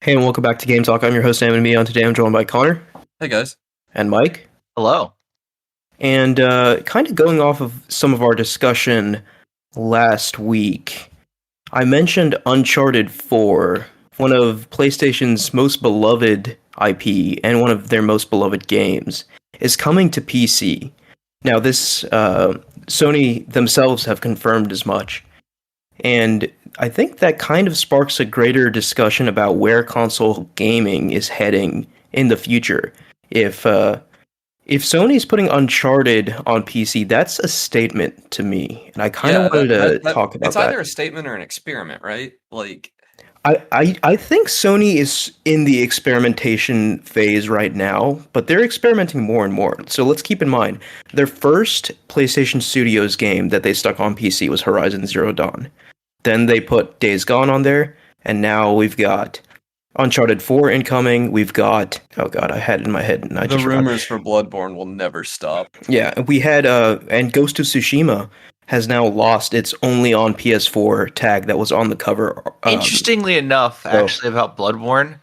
Hey, and welcome back to Game Talk. I'm your host, Sam, and me on today I'm joined by Connor Hey guys. and Mike. Hello. And kind of going off of some of our discussion last week, I mentioned Uncharted 4, one of PlayStation's most beloved IP and one of their most beloved games, is coming to PC. Now, this Sony themselves have confirmed as much. And I think that kind of sparks a greater discussion about where console gaming is heading in the future. If Sony's putting Uncharted on PC, that's a statement to me, and I kind of wanted to talk about it's that. either a statement or an experiment, right? Like, I think Sony is in the experimentation phase right now, but they're experimenting more and more. So let's keep in mind, their first PlayStation Studios game that they stuck on PC was Horizon Zero Dawn. Then they put Days Gone on there, and now we've got Uncharted 4 incoming. We've got, oh god, I had it in my head and I the just forgot. rumors for Bloodborne will never stop. Yeah, we had and Ghost of Tsushima has now lost its only on PS4 tag that was on the cover. Interestingly enough, actually about Bloodborne,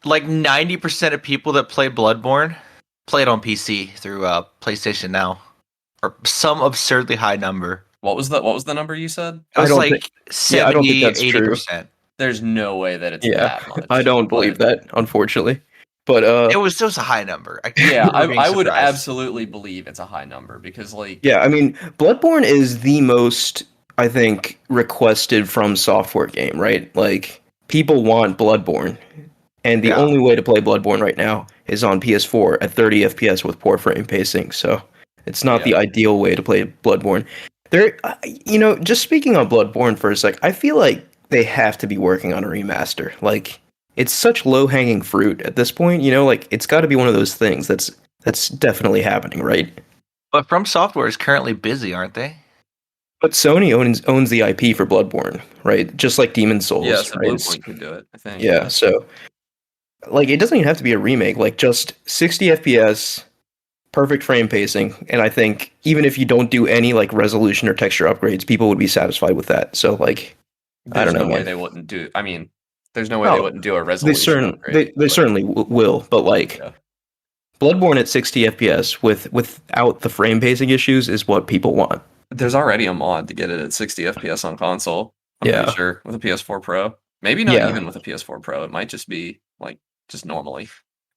like 90% of people that play Bloodborne play it on PC through PlayStation Now, or some absurdly high number. What was the number you said? It was like I don't think 70, that's true. 80%. There's no way that it's that much. I don't believe that, unfortunately. But it was a high number. I would absolutely believe it's a high number because, like, yeah, I mean, Bloodborne is the most, I think, requested from software game, right? Like, people want Bloodborne, and the only way to play Bloodborne right now is on PS4 at 30 FPS with poor frame pacing. So it's not the ideal way to play Bloodborne. There, just speaking on Bloodborne for a sec, I feel like they have to be working on a remaster. Like, it's such low-hanging fruit at this point, like, it's got to be one of those things that's definitely happening, right? But From Software is currently busy, aren't they? But Sony owns the IP for Bloodborne, right? Just like Demon's Souls. Yeah, so right? Bluepoint could do it, I think. Yeah, so, like, it doesn't even have to be a remake. Like, just 60 FPS, perfect frame pacing, and I think even if you don't do any, like, resolution or texture upgrades, people would be satisfied with that. So, like, I don't know. There's no way they wouldn't do. I mean, there's no way they wouldn't do a resolution upgrade. They certainly will, but like, Bloodborne at 60 FPS without the frame pacing issues is what people want. There's already a mod to get it at 60 FPS on console. I'm pretty sure with a PS4 Pro. Maybe not even with a PS4 Pro. It might just be like just normally.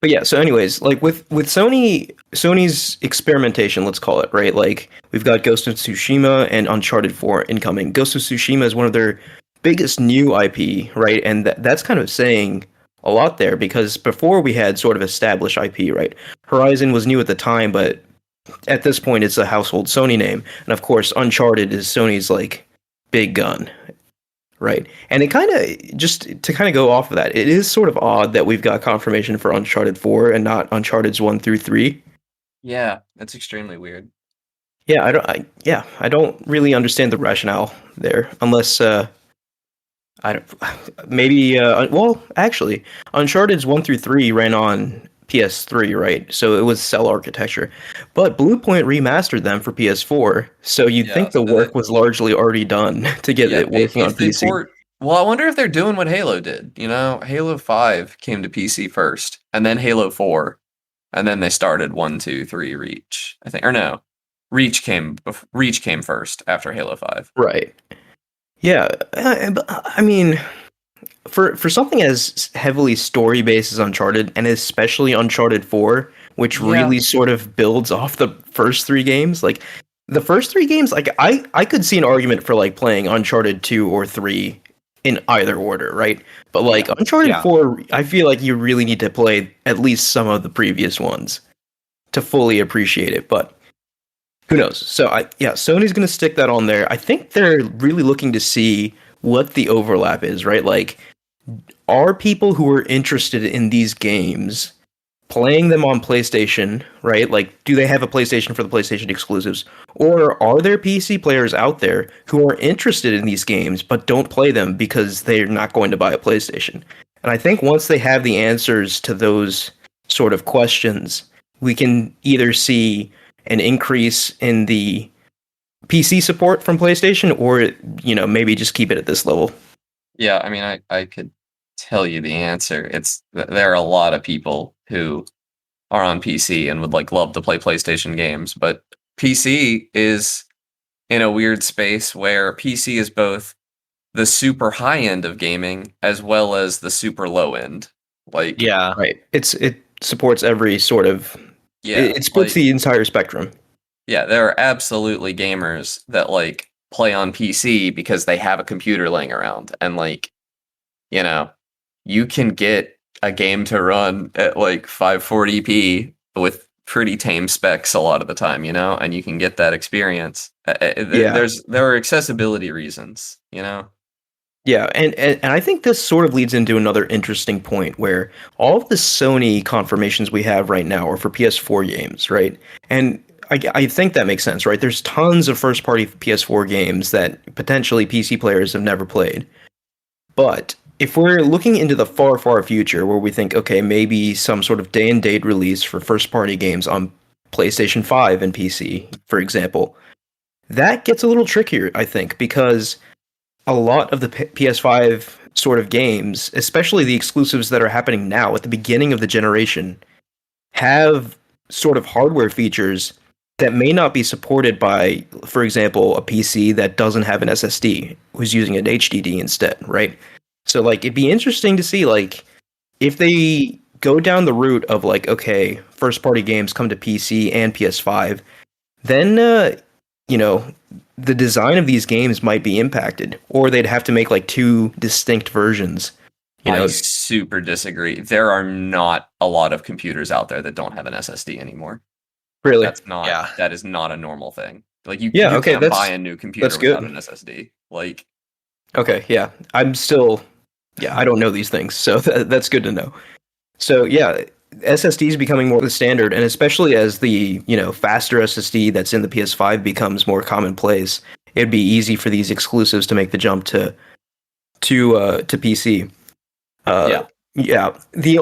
But yeah, so anyways, like with Sony's experimentation, let's call it, right? Like, we've got Ghost of Tsushima and Uncharted 4 incoming. Ghost of Tsushima is one of their biggest new IP, right? And that's kind of saying a lot there, because before we had sort of established IP, right? Horizon was new at the time, but at this point it's a household Sony name. And of course, Uncharted is Sony's, like, big gun, right? And it kind of, just to kind of go off of that, it is sort of odd that we've got confirmation for Uncharted 4 and not Uncharted's 1 through 3. Yeah, that's extremely weird. Yeah, I don't really understand the rationale there, unless well, actually, Uncharted's 1 through 3 ran on PS3, right? So it was cell architecture. But Bluepoint remastered them for PS4, so you'd think the work was largely already done to get it working on PC. Well, I wonder if they're doing what Halo did. Halo 5 came to PC first, and then Halo 4, and then they started 1, 2, 3 Reach, I think. Or no, Reach came first after Halo 5. Right. Yeah, I mean, for something as heavily story-based as Uncharted, and especially Uncharted 4, which really sort of builds off the first 3 games, like, the first 3 games, like, I could see an argument for, like, playing Uncharted 2 or 3 in either order, right? But, like, Uncharted 4, I feel like you really need to play at least some of the previous ones to fully appreciate it, but who knows? So, Sony's going to stick that on there. I think they're really looking to see what the overlap is, right? Like, are people who are interested in these games playing them on PlayStation, right? Like, do they have a PlayStation for the PlayStation exclusives? Or are there PC players out there who are interested in these games but don't play them because they're not going to buy a PlayStation? And I think once they have the answers to those sort of questions, we can either see an increase in the PC support from PlayStation, or maybe just keep it at this level. Yeah, I mean, I could tell you the answer. There are a lot of people who are on PC and would like love to play PlayStation games, but PC is in a weird space where PC is both the super high end of gaming as well as the super low end. Like, Yeah. Right. It supports every sort of yeah, it splits like the entire spectrum. yeah, there are absolutely gamers that like play on PC because they have a computer laying around and like, you know, you can get a game to run at like 540p with pretty tame specs a lot of the time, and you can get that experience. Yeah. There are accessibility reasons, Yeah, and I think this sort of leads into another interesting point where all of the Sony confirmations we have right now are for PS4 games, right? And I think that makes sense, right? There's tons of first-party PS4 games that potentially PC players have never played. But if we're looking into the far, far future where we think, okay, maybe some sort of day and date release for first-party games on PlayStation 5 and PC, for example, that gets a little trickier, I think, because a lot of the PS5 sort of games, especially the exclusives that are happening now at the beginning of the generation, have sort of hardware features that may not be supported by, for example, a PC that doesn't have an SSD, who's using an HDD instead, right? So like it'd be interesting to see like if they go down the route of like okay, first party games come to PC and PS5, then you know, the design of these games might be impacted, or they'd have to make like two distinct versions. You I know, super disagree. There are not a lot of computers out there that don't have an SSD anymore. really? Yeah. That is not a normal thing. Like Yeah. you Okay, can't buy a new that's computer without good. an SSD. Like, Okay, yeah, I'm still, yeah, I don't know these things, so that's good to know. So yeah, SSD is becoming more the standard, and especially as the faster SSD that's in the PS5 becomes more commonplace, it'd be easy for these exclusives to make the jump to PC. Uh, yeah, yeah, the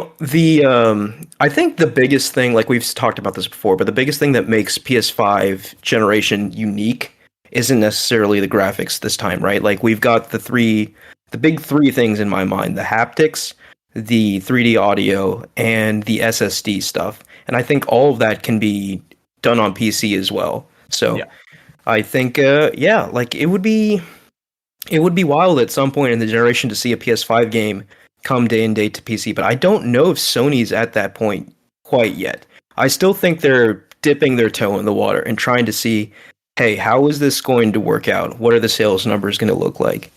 I think the biggest thing, like we've talked about this before, but the biggest thing that makes PS5 generation unique isn't necessarily the graphics this time, right? Like we've got the big three things in my mind: the haptics, the 3D audio, and the SSD stuff. And I think all of that can be done on PC as well. So yeah. I think, yeah, like it would be wild at some point in the generation to see a PS5 game come day and date to PC, but I don't know if Sony's at that point quite yet. I still think they're dipping their toe in the water and trying to see, hey, how is this going to work out? What are the sales numbers going to look like?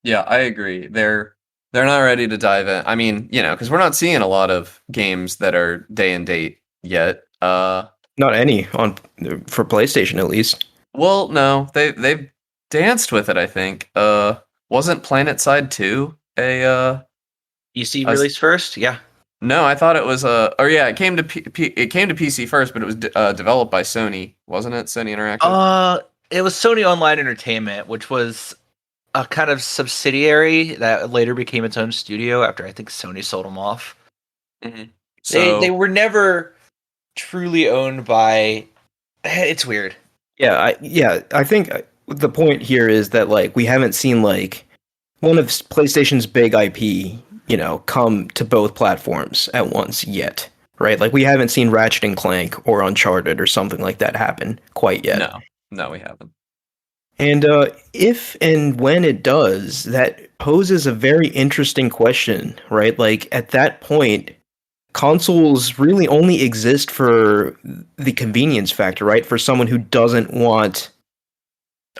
Yeah, I agree. They're not ready to dive in. I mean, because we're not seeing a lot of games that are day and date yet. Not any on for PlayStation at least. Well, no, they've danced with it, I think. Wasn't Planet Side 2 EC a release first? Yeah. no, I thought it was or yeah, it came to it came to PC first, but it was developed by Sony, wasn't it? Sony Interactive. It was Sony Online Entertainment, which was a kind of subsidiary that later became its own studio after I think Sony sold them off. hmm They So, were never truly owned by. It's weird. I think the point here is that like we haven't seen like one of PlayStation's big IP, come to both platforms at once yet, right? Like we haven't seen Ratchet and Clank or Uncharted or something like that happen quite yet. no, we haven't. And if and when it does, that poses a very interesting question, right? Like at that point, consoles really only exist for the convenience factor, right? For someone who doesn't want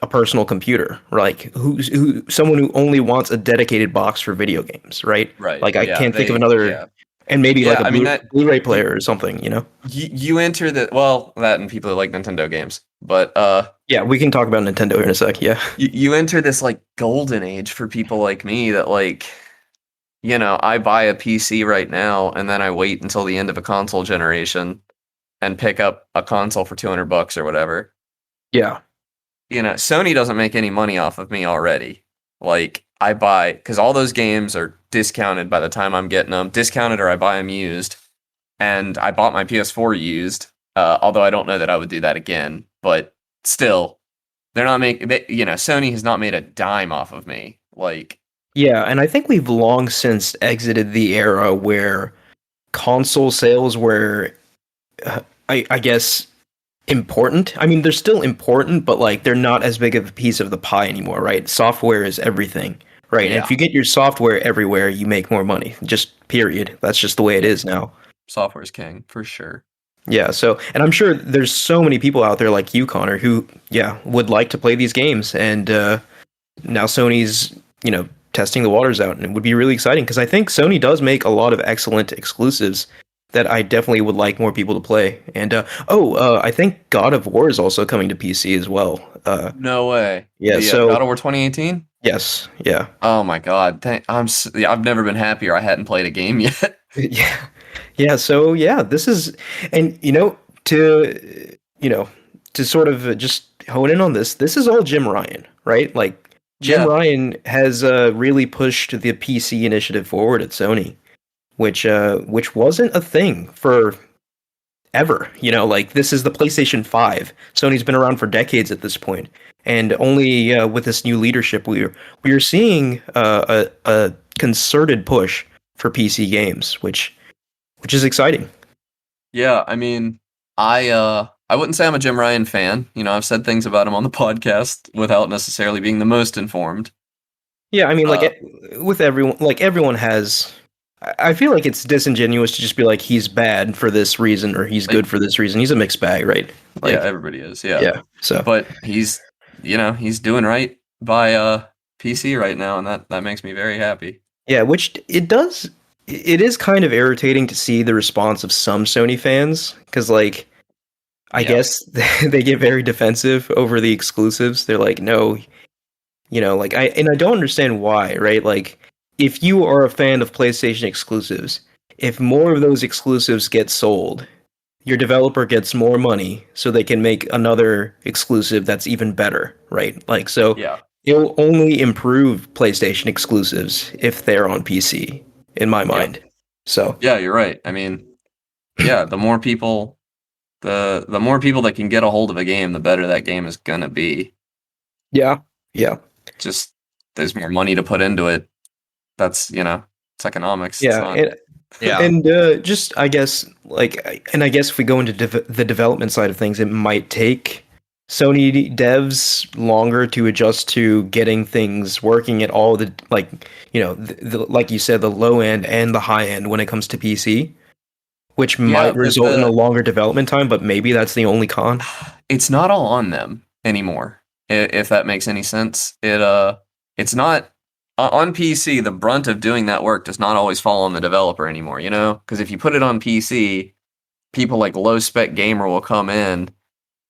a personal computer, like who someone who only wants a dedicated box for video games, right? Right. Like I Yeah, can't think of they another, yeah. and maybe like Yeah, a I mean that Blu-ray you, player or something, you enter the that and people who like Nintendo games. But Yeah, we can talk about Nintendo here in a sec. Yeah, you enter this like golden age for people like me that like I buy a PC right now and then I wait until the end of a console generation and pick up a console for $200 or whatever. yeah, Sony doesn't make any money off of me already. Like I buy because all those games are discounted by the time I'm getting them, discounted or I buy them used. And I bought my PS4 used, although I don't know that I would do that again. But still, they're not making. Sony has not made a dime off of me. Like Yeah, and I think we've long since exited the era where console sales were, I guess, important. I mean, they're still important, but like they're not as big of a piece of the pie anymore, right? Software is everything, right? And Yeah. if you get your software everywhere, you make more money. Just period. That's just the way it Yeah, is now. software's king for sure. Yeah, so and I'm sure there's so many people out there like you, Connor, who would like to play these games, and now Sony's testing the waters out, and it would be really exciting because I think Sony does make a lot of excellent exclusives that I definitely would like more people to play. And I think God of War is also coming to PC as well. No way. Yeah, The so God of War 2018. yes, yeah, Oh my god, yeah, I've never been happier. I hadn't played a game yet. yeah, yeah. So yeah, this is, and you know to sort of just hone in on this. This is all Jim Ryan, right? Like Jim Yeah, Ryan has really pushed the PC initiative forward at Sony, which wasn't a thing for ever. Like this is the PlayStation 5. Sony's been around for decades at this point, and only with this new leadership, we are seeing a concerted push for PC games, which is exciting. yeah. I mean, I wouldn't say I'm a Jim Ryan fan. You know, I've said things about him on the podcast without necessarily being the most informed. Yeah, I mean, Uh, with everyone, like everyone has. I feel like it's disingenuous to just be like he's bad for this reason or he's like, good for this reason. He's a mixed bag, right? yeah, Like, everybody is. Yeah, yeah. So but he's doing right by PC right now, and that makes me very happy. yeah, which it does. It is kind of irritating to see the response of some Sony fans because, like, I Yeah, guess they get very defensive over the exclusives. They're like, no, like I don't understand why, right? Like, if you are a fan of PlayStation exclusives, if more of those exclusives get sold, your developer gets more money so they can make another exclusive that's even better, right? Like, so yeah, it'll only improve PlayStation exclusives if they're on PC, in my yeah, mind. So, yeah. You're right. I mean, yeah, the more people that can get a hold of a game, the better that game is gonna be. yeah, yeah. Just there's more money to put into it. That's it's economics. It's Yeah, not. Yeah. and just I guess and I guess if we go into the development side of things, it might take Sony devs longer to adjust to getting things working at all the like you said, the low end and the high end when it comes to PC, which Yeah, might but result in a longer development time, but maybe that's the only con. it's not all on them anymore. If that makes any sense, it's not on PC. The brunt of doing that work does not always fall on the developer anymore. You know, because if you put it on PC, people like low spec gamer will come in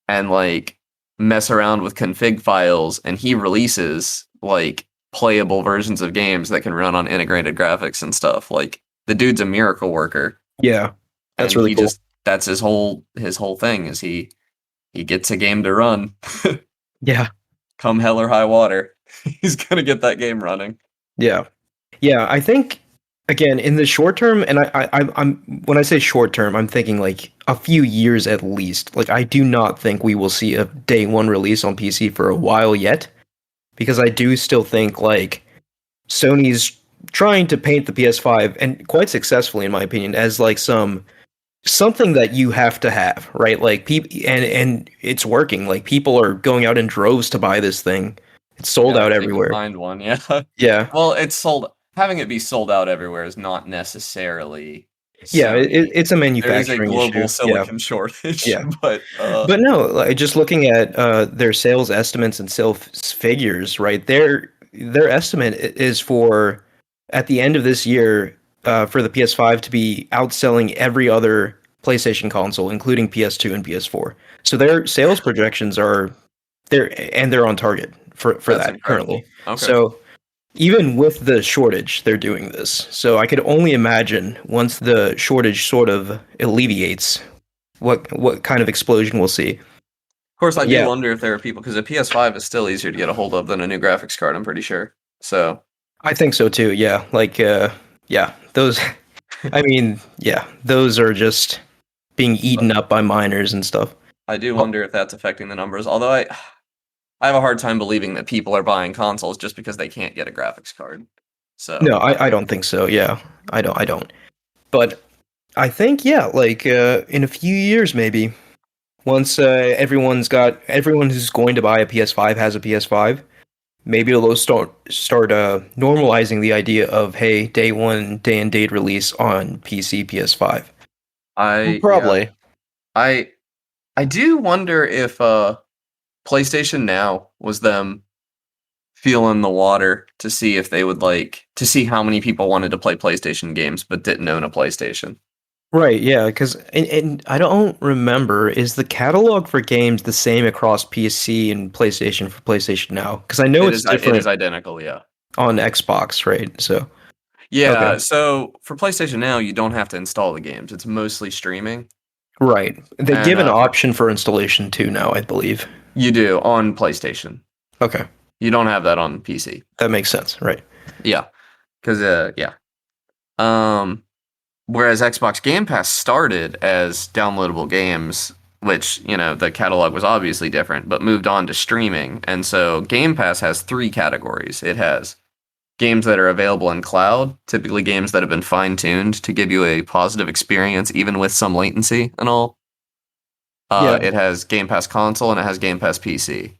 and like mess around with config files, and he releases like playable versions of games that can run on integrated graphics and stuff. Like the dude's a miracle worker, Yeah, that's and really cool. that's his whole thing is he gets a game to run. Yeah, Come hell or high water, he's gonna get that game running. yeah. Yeah, I think again in the short term, and I'm when I say short term, I'm thinking like a few years at least. Like I do not think we will see a day one release on PC for a while yet, because I do still think like Sony's trying to paint the PS5 and quite successfully, in my opinion, as like something that you have to have, right? Like people, and it's working. Like people are going out in droves to buy this thing. It's sold Yeah, out if they can everywhere. find one, yeah. Yeah. Well, it's sold. Having it be sold out everywhere is not necessarily Yeah, Sony. it's a There is a manufacturing global issue. Yeah, silicon shortage, yeah. but But no, like, just looking at their sales estimates and sales figures, right? Their estimate is for at the end of this year for the PS5 to be outselling every other PlayStation console, including PS2 and PS4. So their sales projections are they're on target for that's that currently. incredible. Okay. So even with the shortage, they're doing this. So I could only imagine once the shortage sort of alleviates, what kind of explosion we'll see. Of course, I do Yeah, wonder if there are people because a PS5 is still easier to get a hold of than a new graphics card. I'm pretty sure. So I think so too. Yeah, like yeah, those. I mean, yeah, those are just being eaten up by miners and stuff. I do Oh, wonder if that's affecting the numbers. Although I have a hard time believing that people are buying consoles just because they can't get a graphics card. So No, I don't think so. Yeah, I don't. But I think yeah, like in a few years maybe, once everyone who's going to buy a PS5 has a PS5, maybe they'll start normalizing the idea of hey, day one, day and date release on PC, PS5. yeah, Probably. I I do wonder if PlayStation Now was them feeling the water to see if they would to see how many people wanted to play PlayStation games but didn't own a PlayStation. Right, yeah, because and I don't remember, is the catalog for games the same across PC and PlayStation for PlayStation Now? Because I know it's It is different identical, yeah. on Xbox, right? So, Yeah, okay, so for PlayStation Now, you don't have to install the games. It's mostly streaming. right. They And give an for option for installation too now, I believe. you do on PlayStation. Okay, You don't have that on PC. that makes sense, right? Yeah, because yeah. Um, Whereas Xbox Game Pass started as downloadable games, which the catalog was obviously different, but moved on to streaming. And so Game Pass has three categories. It has games that are available in cloud, typically games that have been fine tuned to give you a positive experience, even with some latency and all. Yeah, It has Game Pass console and it has Game Pass PC.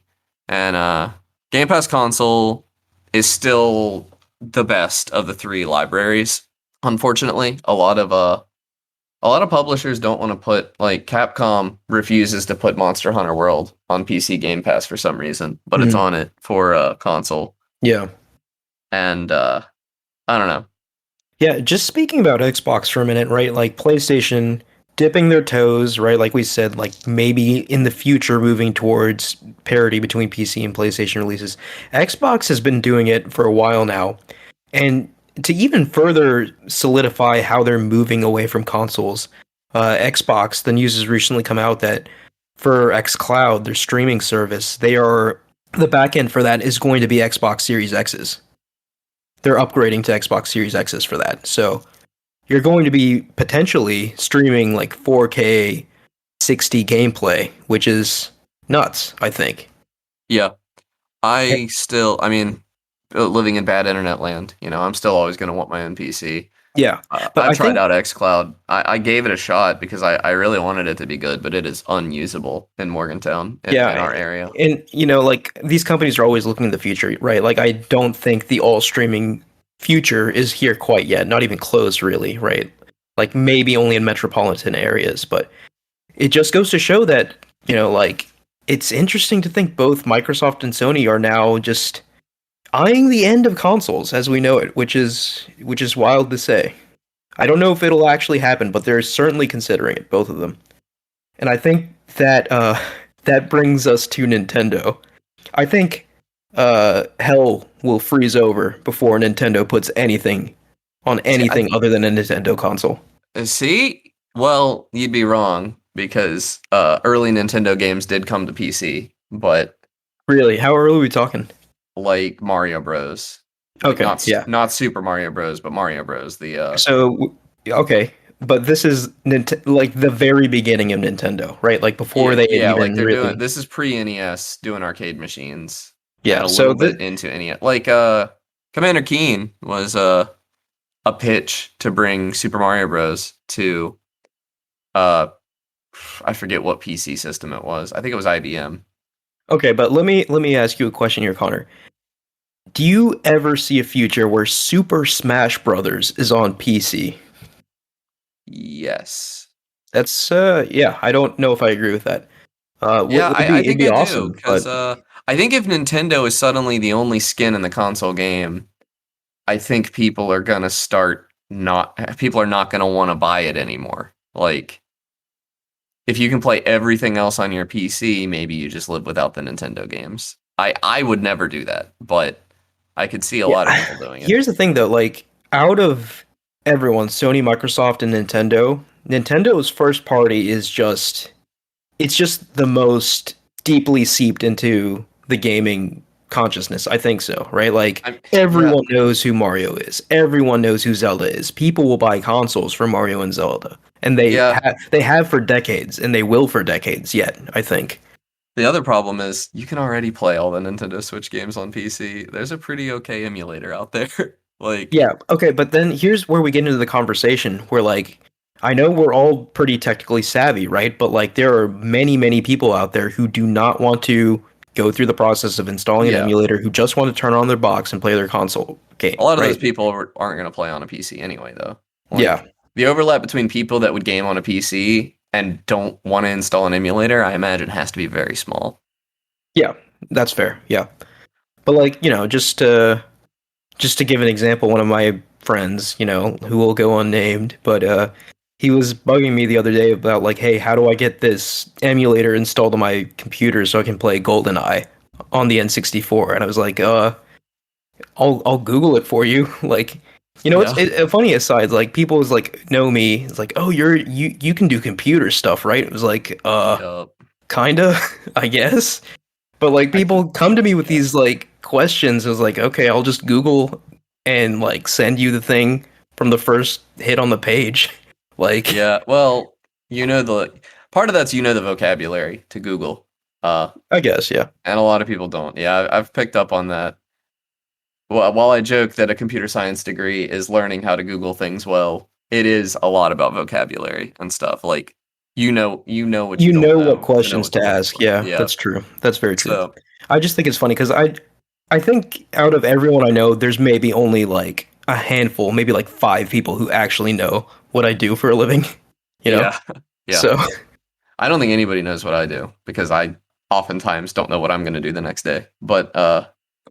And Game Pass console is still the best of the three libraries. Unfortunately, a lot of publishers don't want to put Capcom refuses to put Monster Hunter World on PC Game Pass for some reason, but it's mhm, on it for console. yeah. And I don't know. Yeah, just speaking about Xbox for a minute, right? Like PlayStation dipping their toes, right? Like we said, like maybe in the future moving towards parity between PC and PlayStation releases. Xbox has been doing it for a while now. And to even further solidify how they're moving away from consoles, Xbox, the news has recently come out that for xCloud, their streaming service, the backend for that is going to be Xbox Series X's. They're upgrading to Xbox Series X's for that. So you're going to be potentially streaming like 4K 60 gameplay, which is nuts, I think. Yeah, I mean, living in bad internet land, I'm still always going to want my own PC. Yeah, but I've I tried think out xCloud. I gave it a shot because I really wanted it to be good, but it is unusable in Morgantown in yeah, our area. and like these companies are always looking in the future, right? Like I don't think the all streaming future is here quite yet, not even close really, right? Like maybe only in metropolitan areas, but it just goes to show that, like it's interesting to think both Microsoft and Sony are now just eyeing the end of consoles as we know it, which is wild to say. I don't know if it'll actually happen, but they're certainly considering it, both of them. And I think that that brings us to Nintendo. I think hell will freeze over before Nintendo puts anything on See, anything other than a Nintendo console. see, well, you'd be wrong because early Nintendo games did come to PC, but Really, how early are we talking? like Mario Bros. Like Okay, yeah. not Super Mario Bros, but Mario Bros. The Okay, but this is like the very beginning of Nintendo, right? Like before they had yeah, like even they're doing really. this is pre NES doing arcade machines and Yeah, a so little bit into NES. Like Commander Keen was a pitch to bring Super Mario Bros. To uh I forget what PC system it was. I think it was IBM. okay, but let me ask you a question here, Connor. Do you ever see a future where Super Smash Brothers is on PC? Yes. That's yeah, I don't know if I agree with that. Yeah, I It'd think be I do awesome, because but I think if Nintendo is suddenly the only skin in the console game, I think people are not going to want to buy it anymore. Like if you can play everything else on your PC, maybe you just live without the Nintendo games. I would never do that, but I could see a lot of yeah. people doing it. Here's the thing though, like out of everyone, Sony, Microsoft, and Nintendo, Nintendo's first party is just it's just the most deeply seeped into the gaming consciousness. I think so, right? Like Yeah, everyone knows who Mario is. Everyone knows who Zelda is. People will buy consoles for Mario and Zelda, and yeah. they have for decades, and they will for decades yet. I think. The other problem is you can already play all the Nintendo Switch games on PC. There's a pretty okay emulator out there. Like, Yeah, okay, but then here's where we get into the conversation where like I know we're all pretty technically savvy, right? But like there are many, many people out there who do not want to go through the process of installing an yeah, emulator, who just want to turn on their box and play their console a game, lot of those right? people aren't going to play on a PC anyway, though. Yeah. Like, the overlap between people that would game on a PC and don't want to install an emulator, I imagine, has to be very small. Yeah, that's fair. Yeah. But like, just to give an example, one of my friends, who will go unnamed, but he was bugging me the other day about like, hey, how do I get this emulator installed on my computer so I can play GoldenEye on the N64? And I was like, I'll Google it for you. Like, Yeah. it's a funny aside. Like, people was like know me. It's like, oh, you can do computer stuff, right? It was like, Yup. kinda, I guess. But like I people can. come to me with Yeah. these like questions. I was like, okay, I'll just Google and like send you the thing from the first hit on the page. Like, Yeah. Well, the part of that's the vocabulary to Google. I guess, yeah. And a lot of people don't. Yeah, I've picked up on that. Well, while I joke that a computer science degree is learning how to Google things well, it is a lot about vocabulary and stuff. Like, what you You don't know what know to know questions what to to look ask. for. Yeah, Yeah. that's true. That's very true. So, I just think it's funny because I think out of everyone I know, there's maybe only like a handful, maybe like 5 people who actually know what I do for a living. You know, yeah. Yeah. so I don't think anybody knows what I do because I oftentimes don't know what I'm going to do the next day. But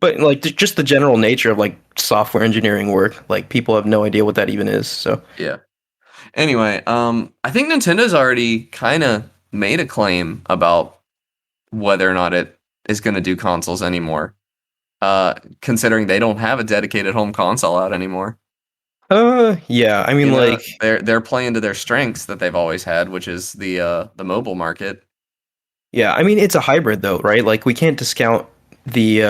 but like just the general nature of like software engineering work, like people have no idea what that even is. So yeah. Anyway, I think Nintendo's already kind of made a claim about whether or not it is going to do consoles anymore. Considering they don't have a dedicated home console out anymore. yeah, I mean like They're playing to their strengths that they've always had, which is the mobile market. yeah, I mean it's a hybrid though, right? Like we can't discount the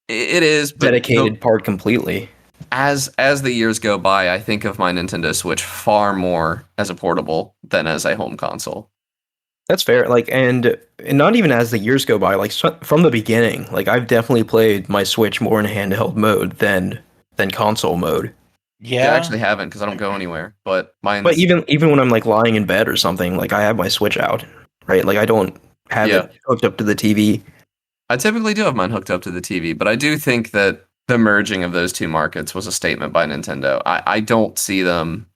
It is, but dedicated part completely. as the years go by, I think of my Nintendo Switch far more as a portable than as a home console. That's fair. Like, and not even as the years go by, like from the beginning, like I've definitely played my Switch more in handheld mode than console mode. Yeah, I actually haven't because I don't go anywhere. But But mine's even when I'm like lying in bed or something, like I have my Switch out, right? Like I don't have yeah. it hooked up to the TV. I typically do have mine hooked up to the TV, but I do think that the merging of those two markets was a statement by Nintendo. I don't see them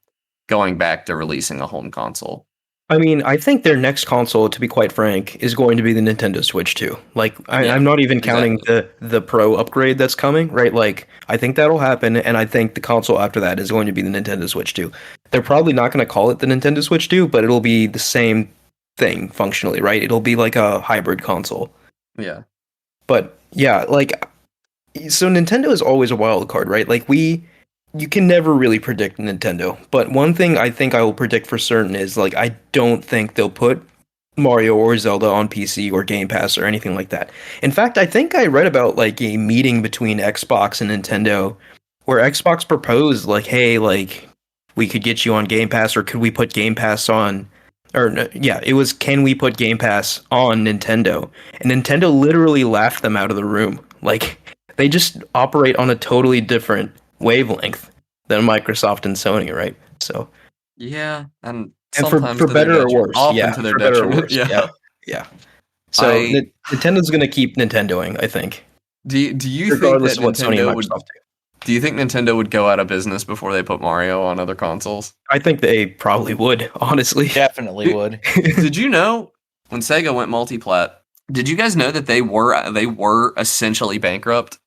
going back to releasing a home console. I mean, I think their next console, to be quite frank, is going to be the Nintendo Switch 2. Like, Yeah, I'm not even counting exactly. the Pro upgrade that's coming, right? Like, I think that'll happen, and I think the console after that is going to be the Nintendo Switch 2. They're probably not going to call it the Nintendo Switch 2, but it'll be the same thing functionally, right? It'll be like a hybrid console. Yeah. But yeah, like, so Nintendo is always a wild card, right? Like, you can never really predict Nintendo. But one thing I think I will predict for certain is like I don't think they'll put Mario or Zelda on PC or Game Pass or anything like that. In fact, I think I read about like a meeting between Xbox and Nintendo where Xbox proposed like, hey, like we could get you on Game Pass, or could we put Game Pass on, or no, yeah, it was, can we put Game Pass on Nintendo? And Nintendo literally laughed them out of the room. Like they just operate on a totally different wavelength than Microsoft and Sony, right? So, Yeah, and and sometimes for to their better or detriment. worse, Often yeah, to their for better or detriment. worse, yeah, Yeah. yeah. So I Nintendo's gonna keep Nintendoing, I think, do you think regardless that of what Sony and Nintendo would Microsoft do. do you think Nintendo would go out of business before they put Mario on other consoles? I think they probably would, honestly. Definitely would. Did you know when Sega went multi-plat, did you guys know that they were essentially bankrupt?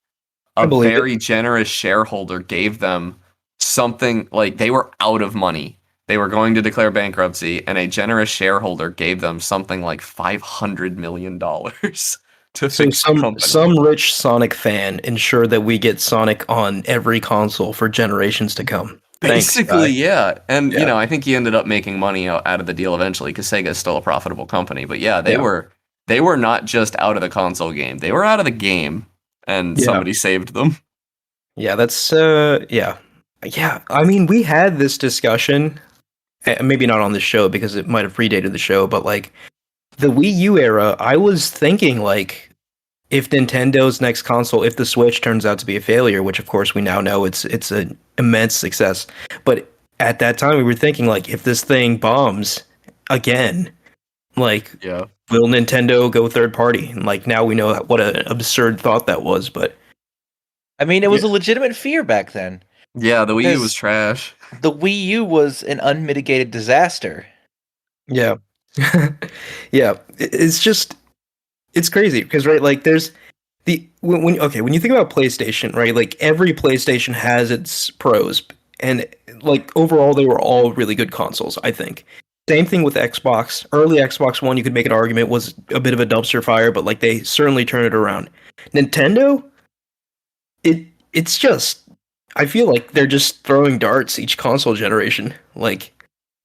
I A believe it. very generous shareholder gave them something like they were out of money. They were going to declare bankruptcy, and a generous shareholder gave them something like $500 million to So fix the company. some rich Sonic fan ensured that we get Sonic on every console for generations to come. Thanks, Basically, guy. yeah. And Yeah. I think he ended up making money out of the deal eventually because Sega is still a profitable company. But yeah, Yeah. they were not just out of the console game; they were out of the game, and Yeah. somebody saved them. Yeah, that's yeah. Yeah, I mean, we had this discussion, maybe not on the show because it might have predated the show, but like the Wii U era, I was thinking like if Nintendo's next console, if the Switch turns out to be a failure, which of course we now know it's an immense success, but at that time we were thinking like if this thing bombs again, like Yeah. will Nintendo go third party? And like now we know what an absurd thought that was, but I mean, it was a legitimate fear back then. Yeah, the Wii U was trash. The Wii U was an unmitigated disaster. yeah. Yeah, it's just it's crazy because right like there's when you think about PlayStation, right? Like every PlayStation has its pros, and like overall they were all really good consoles, I think. Same thing with Xbox. Early Xbox One, you could make an argument was a bit of a dumpster fire, but like they certainly turned it around. Nintendo, it's just I feel like they're just throwing darts each console generation. Like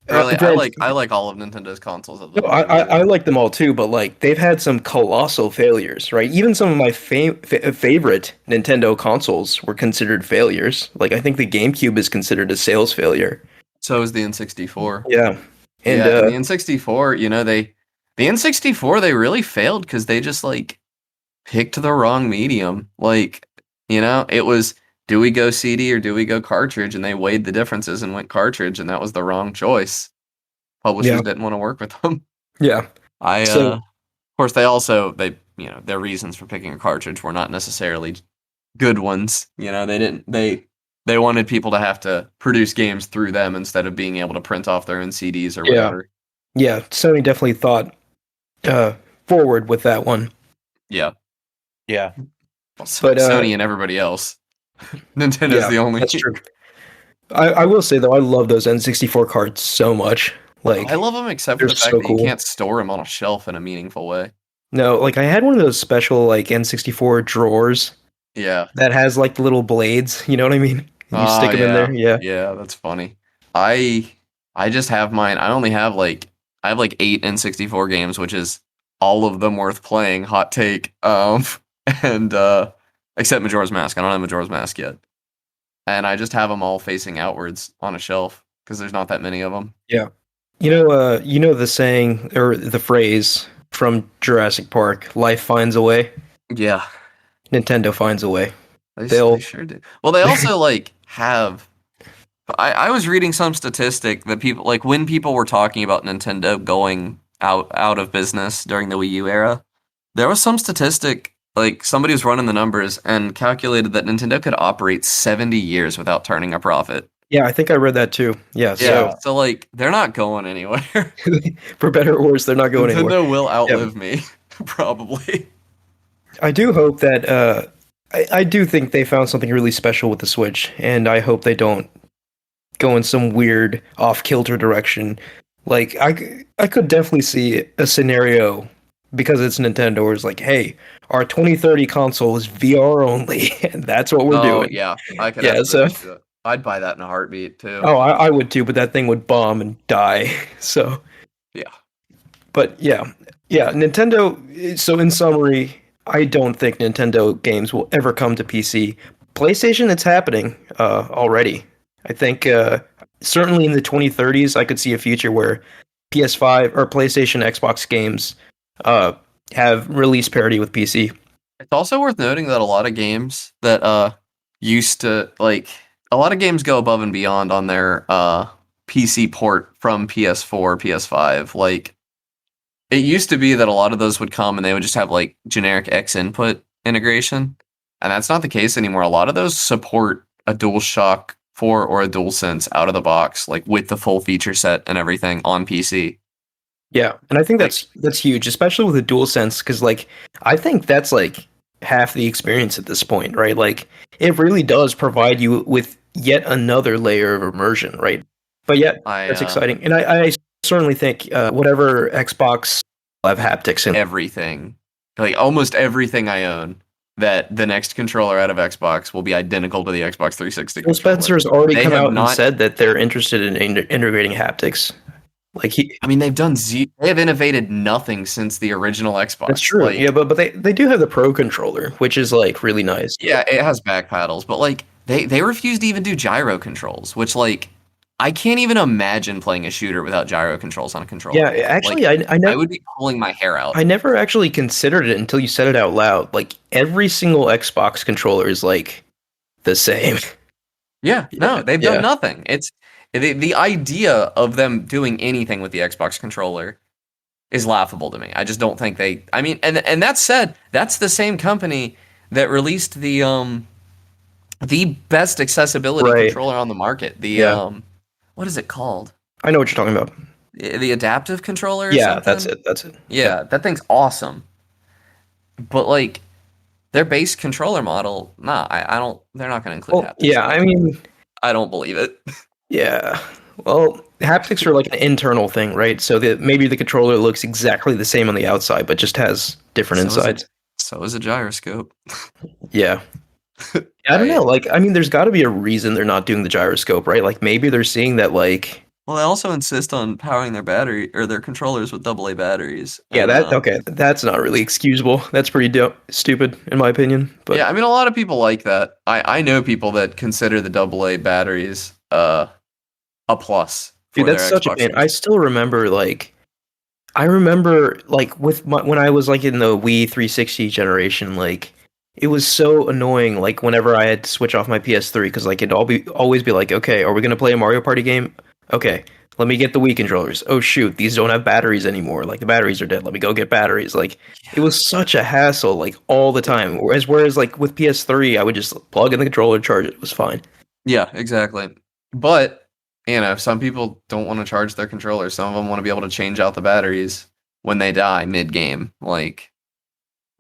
Really, I like all of Nintendo's consoles. no, I like them all too, but like they've had some colossal failures, right? Even some of my favorite Nintendo consoles were considered failures. Like I think the GameCube is considered a sales failure. So is the N64. Yeah, and Yeah, and the N64, the N64 they really failed because they just like picked the wrong medium. Like, it was do we go CD or do we go cartridge? And they weighed the differences and went cartridge, and that was the wrong choice. Publishers didn't want to work with them. yeah, Of course, their reasons for picking a cartridge were not necessarily good ones. They wanted people to have to produce games through them instead of being able to print off their own CDs or whatever. Yeah, Sony definitely thought forward with that one. Yeah. Yeah. But Sony and everybody else. Nintendo's the only. That's true. I will say though, I love those N64 cards so much. Like I love them except for the fact that you can't store them on a shelf in a meaningful way. No, like I had one of those special like N64 drawers. Yeah. That has like the little blades, you know what I mean? You stick them in there. Yeah. Yeah, that's funny. I just have mine. I have like 8 N64 games, which is all of them worth playing. Hot take. And except Majora's Mask. I don't have Majora's Mask yet. And I just have them all facing outwards on a shelf because there's not that many of them. Yeah. You know the saying or the phrase from Jurassic Park, life finds a way? Yeah. Nintendo finds a way. They sure do. Well, they also have I was reading some statistic that people when people were talking about Nintendo going out of business during the Wii U era, there was some statistic somebody was running the numbers and calculated that Nintendo could operate 70 years without turning a profit. Yeah, I think I read that too. Yeah. So they're not going anywhere. For better or worse, they're not going anywhere. Nintendo will outlive me, probably. I do hope that I do think they found something really special with the Switch, and I hope they don't go in some weird off-kilter direction. Like I could definitely see a scenario because it's Nintendo where it's like, hey, our 2030 console is VR only, and that's what we're doing. Yeah, I could. I'd buy that in a heartbeat too. Oh, I would too, but that thing would bomb and die. So yeah, but yeah, Nintendo. So in summary, I don't think Nintendo games will ever come to PC. PlayStation, it's happening already. I think certainly in the 2030s, I could see a future where PS5 or PlayStation, Xbox games have release parity with PC. It's also worth noting that a lot of games that used to a lot of games go above and beyond on their PC port from PS4, PS5. It used to be that a lot of those would come and they would just have generic X input integration, and that's not the case anymore. A lot of those support a DualShock 4 or a DualSense out of the box, with the full feature set and everything on PC. Yeah, and I think that's huge, especially with the DualSense, because I think that's half the experience at this point, right? It really does provide you with yet another layer of immersion, right? But yeah, that's exciting, and I certainly think whatever Xbox will have haptics in everything, almost everything I own. That the next controller out of Xbox will be identical to the Xbox 360 Phil Spencer's already come out and said that they're interested in integrating haptics. They've done they have innovated nothing since the original Xbox. That's true. Yeah, but they do have the Pro controller, which is really nice. Yeah, it has back paddles, but they refuse to even do gyro controls, which I I can't even imagine playing a shooter without gyro controls on a Yeah, controller. actually, Like, I would be pulling my hair out. I never actually considered it until you said it out loud. Like every single Xbox controller is like the same. Yeah, Yeah, no, they've done yeah, nothing. It's the idea of them doing anything with the Xbox controller is laughable to me. I just don't think they. I mean, and that said, that's the same company that released the best accessibility right. controller on the market. The Yeah, what is it called? I know what you're talking about. The adaptive controller or Yeah, that's something? it. That's it. Yep. Yeah, that thing's awesome. But like their base controller model, nah, I don't. They're not going to include Well, haptics yeah, in I it. mean, I don't believe it. yeah. Well, haptics are like an internal thing, right? So that maybe the controller looks exactly the same on the outside, but just has different So is a insides. so is a gyroscope. Yeah. I don't know. I Like, I mean, there's got to be a reason they're not doing the gyroscope, right? Like, maybe they're seeing that, like, Well, they also insist on powering their battery or their controllers with AA batteries. yeah, And that okay, that's not really excusable. That's pretty stupid, in my opinion. But yeah, I mean a lot of people like that. I know people that consider the AA batteries a plus dude, for that's their such a Xbox pain. I 360. still remember, like, I remember, like, with when I was like in the Wii 360 generation, like, it was so annoying. Like, whenever I had to switch off my PS3, because like it'd always be like, okay, are we gonna play a Mario Party game? Okay, let me get the Wii controllers. Oh shoot, these don't have batteries anymore. Like the batteries are dead. Let me go get batteries. Like it Yeah. was such a hassle, like all the time. Whereas like with PS3, I would just plug in the controller, charge it. It was fine. Yeah, exactly. But, some people don't want to charge their controllers. Some of them want to be able to change out the batteries when they die mid-game. Like,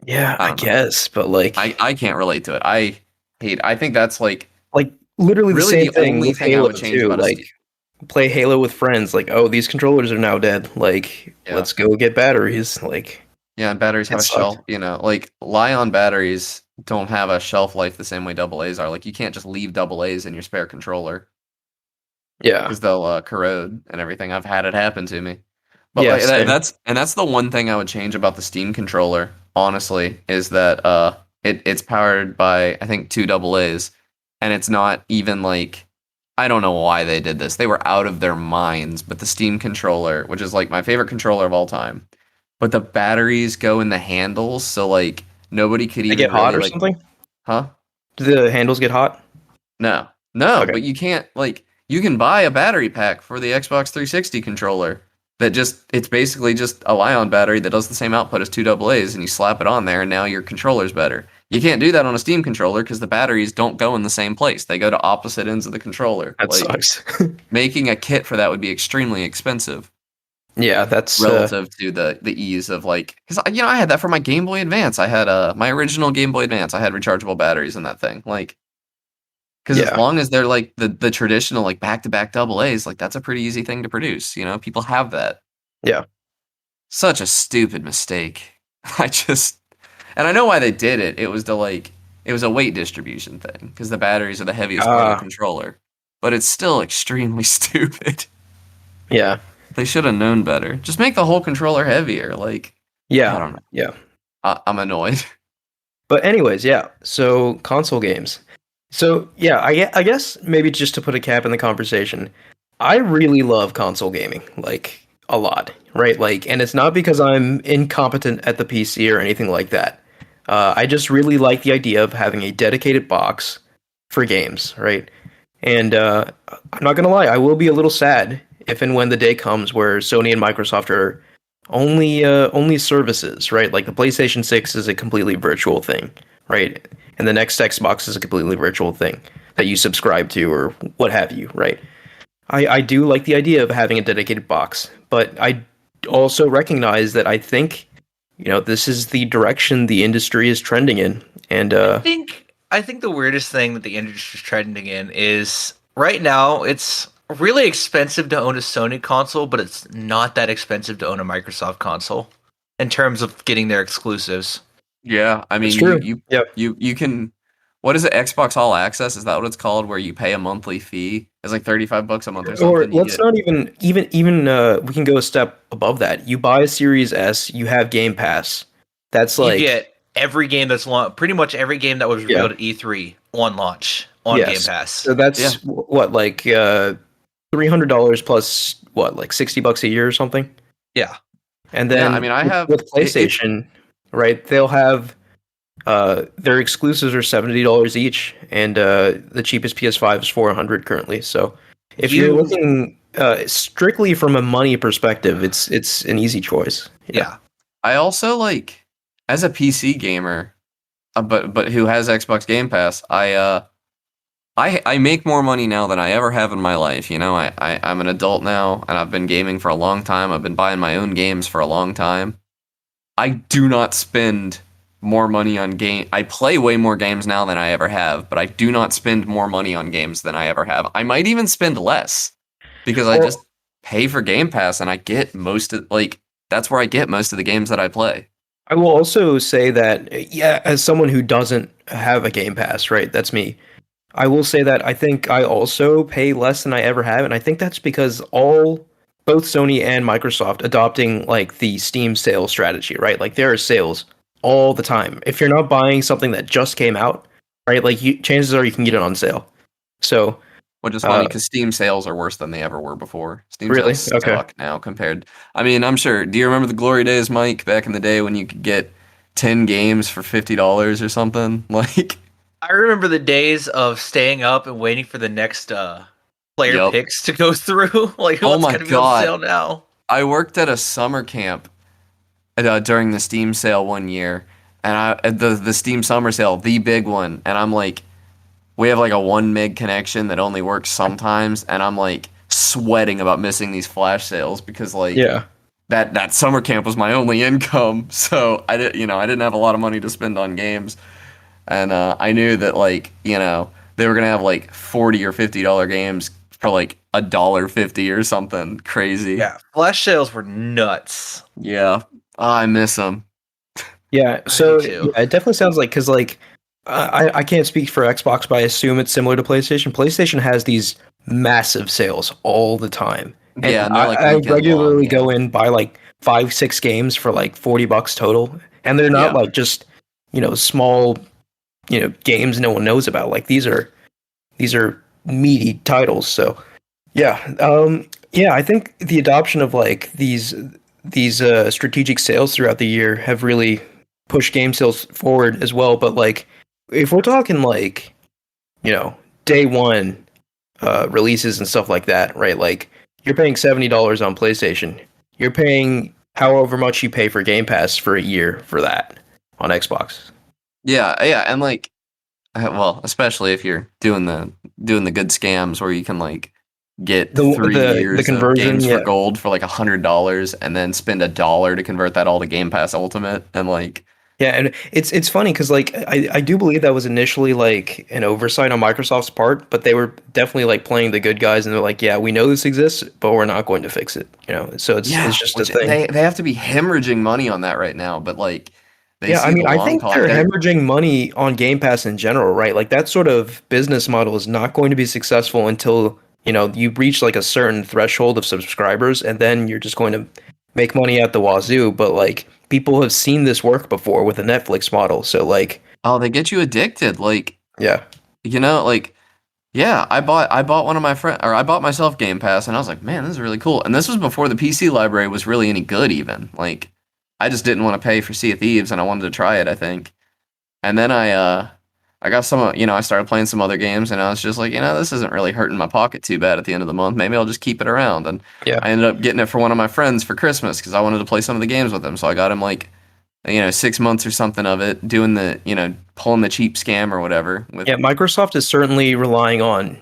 Yeah, I I don't know. guess, but like I can't relate to it. I think that's like like literally the really same the thing only with thing I Halo would change too. about a Like Steam. play Halo with friends. Like, oh, these controllers are now dead. Like, Yeah. let's go get batteries. Like, Yeah, and batteries have it a sucked. shelf, like Li-ion batteries don't have a shelf life the same way AA's are. Like you can't just leave AA's in your spare controller Yeah, because they'll corrode and everything. I've had it happen to me. But yeah, like same. that's the one thing I would change about the Steam controller, honestly, is that it's powered by I think two AA's, and it's not even like I don't know why they did this. They were out of their minds, but the Steam controller, which is like my favorite controller of all time, but the batteries go in the handles, so like nobody could They get even hot really or like, something? huh? Do the handles get hot? No. No, Okay, but you can't like you can buy a battery pack for the Xbox 360 controller that just it's basically just a Li-ion battery that does the same output as two AA's and you slap it on there and now your controller's better. You can't do that on a Steam controller because the batteries don't go in the same place. They go to opposite ends of the controller. that Like sucks. making a kit for that would be extremely expensive Yeah, that's relative to the ease of like because I had that for my Game Boy Advance. I had my original Game Boy Advance. I had rechargeable batteries in that thing. Like because as yeah, long as they're like the traditional like back to back double A's, like that's a pretty easy thing to produce. People have that. yeah. Such a stupid mistake. I just and I know why they did it. It was a weight distribution thing because the batteries are the heaviest part of the Uh, controller. But it's still extremely stupid. yeah, They should have known better. Just make the whole controller heavier. Like I yeah, don't know. yeah. I'm annoyed. But anyways, yeah. So console games. So yeah, I guess maybe just to put a cap in the conversation, I really love console gaming, like a lot, right? Like, and it's not because I'm incompetent at the PC or anything like that. I just really like the idea of having a dedicated box for games, right? And I'm not gonna lie, I will be a little sad if and when the day comes where Sony and Microsoft are only services, right? Like the PlayStation 6 is a completely virtual thing, right? And the next Xbox is a completely virtual thing that you subscribe to or what have you, right? I do like the idea of having a dedicated box, but I also recognize that I think, this is the direction the industry is trending in. And I think the weirdest thing that the industry is trending in is right now it's really expensive to own a Sony console, but it's not that expensive to own a Microsoft console in terms of getting their exclusives. Yeah, I it's mean, true. Yeah. you can. What is it? Xbox All Access? Is that what it's called? Where you pay a monthly fee? It's like $35 a month or Or something. You let's get not even we can go a step above that. You buy a Series S, you have Game Pass. That's You like get every game that's pretty much every game that was yeah. revealed at E3 on launch on Game Yes. Pass. So that's yeah, what like $300 plus what, like $60 a year or something. Yeah. And Yeah, I then mean, I have with PlayStation, right? They'll have their exclusives are $70 each, and the cheapest PS5 is 400 currently. So if you're You looking strictly from a money perspective, it's an easy choice. yeah. I also like as a PC gamer, but who has Xbox Game Pass. I make more money now than I ever have in my life. You know, I'm an adult now, and I've been gaming for a long time. I've been buying my own games for a long time. I do not spend more money on game. I play way more games now than I ever have, but I do not spend more money on games than I ever have. I might even spend less because I just Well, pay for Game Pass and I get most of that's where I get most of the games that I play. I will also say that, yeah, as someone who doesn't have a Game Pass, right? That's me. I will say that I think I also pay less than I ever have, and I think that's because both Sony and Microsoft adopting like the Steam sales strategy, right? Like there are sales all the time. If you're not buying something that just came out, right? Like chances are you can get it on sale. So, Which is funny uh, because Steam sales are worse than they ever were before. Steam really, sales okay. suck now compared. I mean, I'm sure. Do you remember the glory days, Mike, back in the day when you could get 10 games for $50 or something? Like, I remember the days of staying up and waiting for the next player yep. picks to go through. Like Oh what's my gonna be on God. sale now? I worked at a summer camp during the Steam sale one year, and the Steam summer sale, the big one, and I'm like, we have like a 1 meg connection that only works sometimes, and I'm like sweating about missing these flash sales because like Yeah. that summer camp was my only income, so I didn't have a lot of money to spend on games, and I knew that like they were gonna have like $40 or $50 games for like $1.50 or something crazy. Yeah, flash sales were nuts. Yeah, I miss them. Yeah, I do so too. yeah, it definitely sounds like because like I can't speak for Xbox, but I assume it's similar to PlayStation. PlayStation has these massive sales all the time, Yeah, and and they're like I weekend long. regularly Yeah, go in buy like 5, 6 games for like $40 total, and they're not yeah, like just small games no one knows about. Like these are meaty titles. So yeah, yeah, I think the adoption of like these strategic sales throughout the year have really pushed game sales forward as well. But like, if we're talking like, day one releases and stuff like that, right? Like, you're paying $70 on PlayStation. You're paying however much you pay for Game Pass for a year for that on Xbox. yeah, and like, well, especially if you're doing the good scams where you can like get The three the years of conversion, games for yeah. gold for like $100 and then spend $1 to convert that all to Game Pass Ultimate and like, Yeah, and it's funny because like I do believe that was initially like an oversight on Microsoft's part, but they were definitely like playing the good guys, and they're like, yeah, we know this exists, but we're not going to fix it. So it's yeah, just a which thing. they have to be hemorrhaging money on that right now, but like they Yeah, I see the mean, I long think call. they're They're hemorrhaging money on Game Pass in general, right? Like that sort of business model is not going to be successful until, you reach like a certain threshold of subscribers, and then you're just going to make money at the wazoo. But like people have seen this work before with the Netflix model. So like, oh, they get you addicted. Like, yeah. like yeah, I bought one of my friend or I bought myself Game Pass and I was like, man, this is really cool. And this was before the PC library was really any good even. Like I just didn't want to pay for Sea of Thieves and I wanted to try it, I think. And then I got I started playing some other games and I was just like, this isn't really hurting my pocket too bad at the end of the month. Maybe I'll just keep it around. And Yeah. I ended up getting it for one of my friends for Christmas because I wanted to play some of the games with him. So I got him like 6 months or something of it, doing the, pulling the cheap scam or whatever with. Yeah, Microsoft is certainly relying on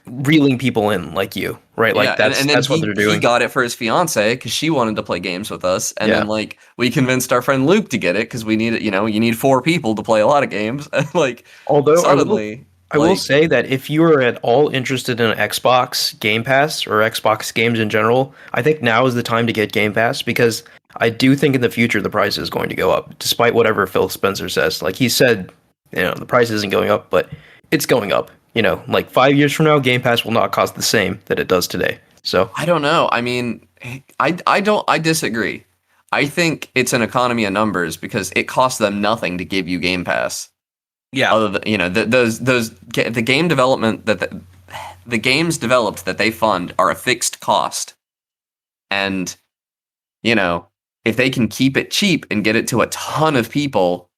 reeling people in like you, right? Yeah, Like and then that's what he they're he doing. got it for his fiance because she wanted to play games with us, and Yeah. then like we convinced our friend Luke to get it because we needed, you need 4 people to play a lot of games, and like Although suddenly I will like say that if you are at all interested in Xbox Game Pass or Xbox games in general, I think now is the time to get Game Pass because I do think in the future the price is going to go up, despite whatever Phil Spencer says. Like he said, the price isn't going up, but it's going up. Like 5 years from now, Game Pass will not cost the same that it does today. So I don't know. I mean, I disagree. I think it's an economy of numbers because it costs them nothing to give you Game Pass. Yeah. Other than the game development the games developed that they fund are a fixed cost. And, you know, if they can keep it cheap and get it to a ton of people,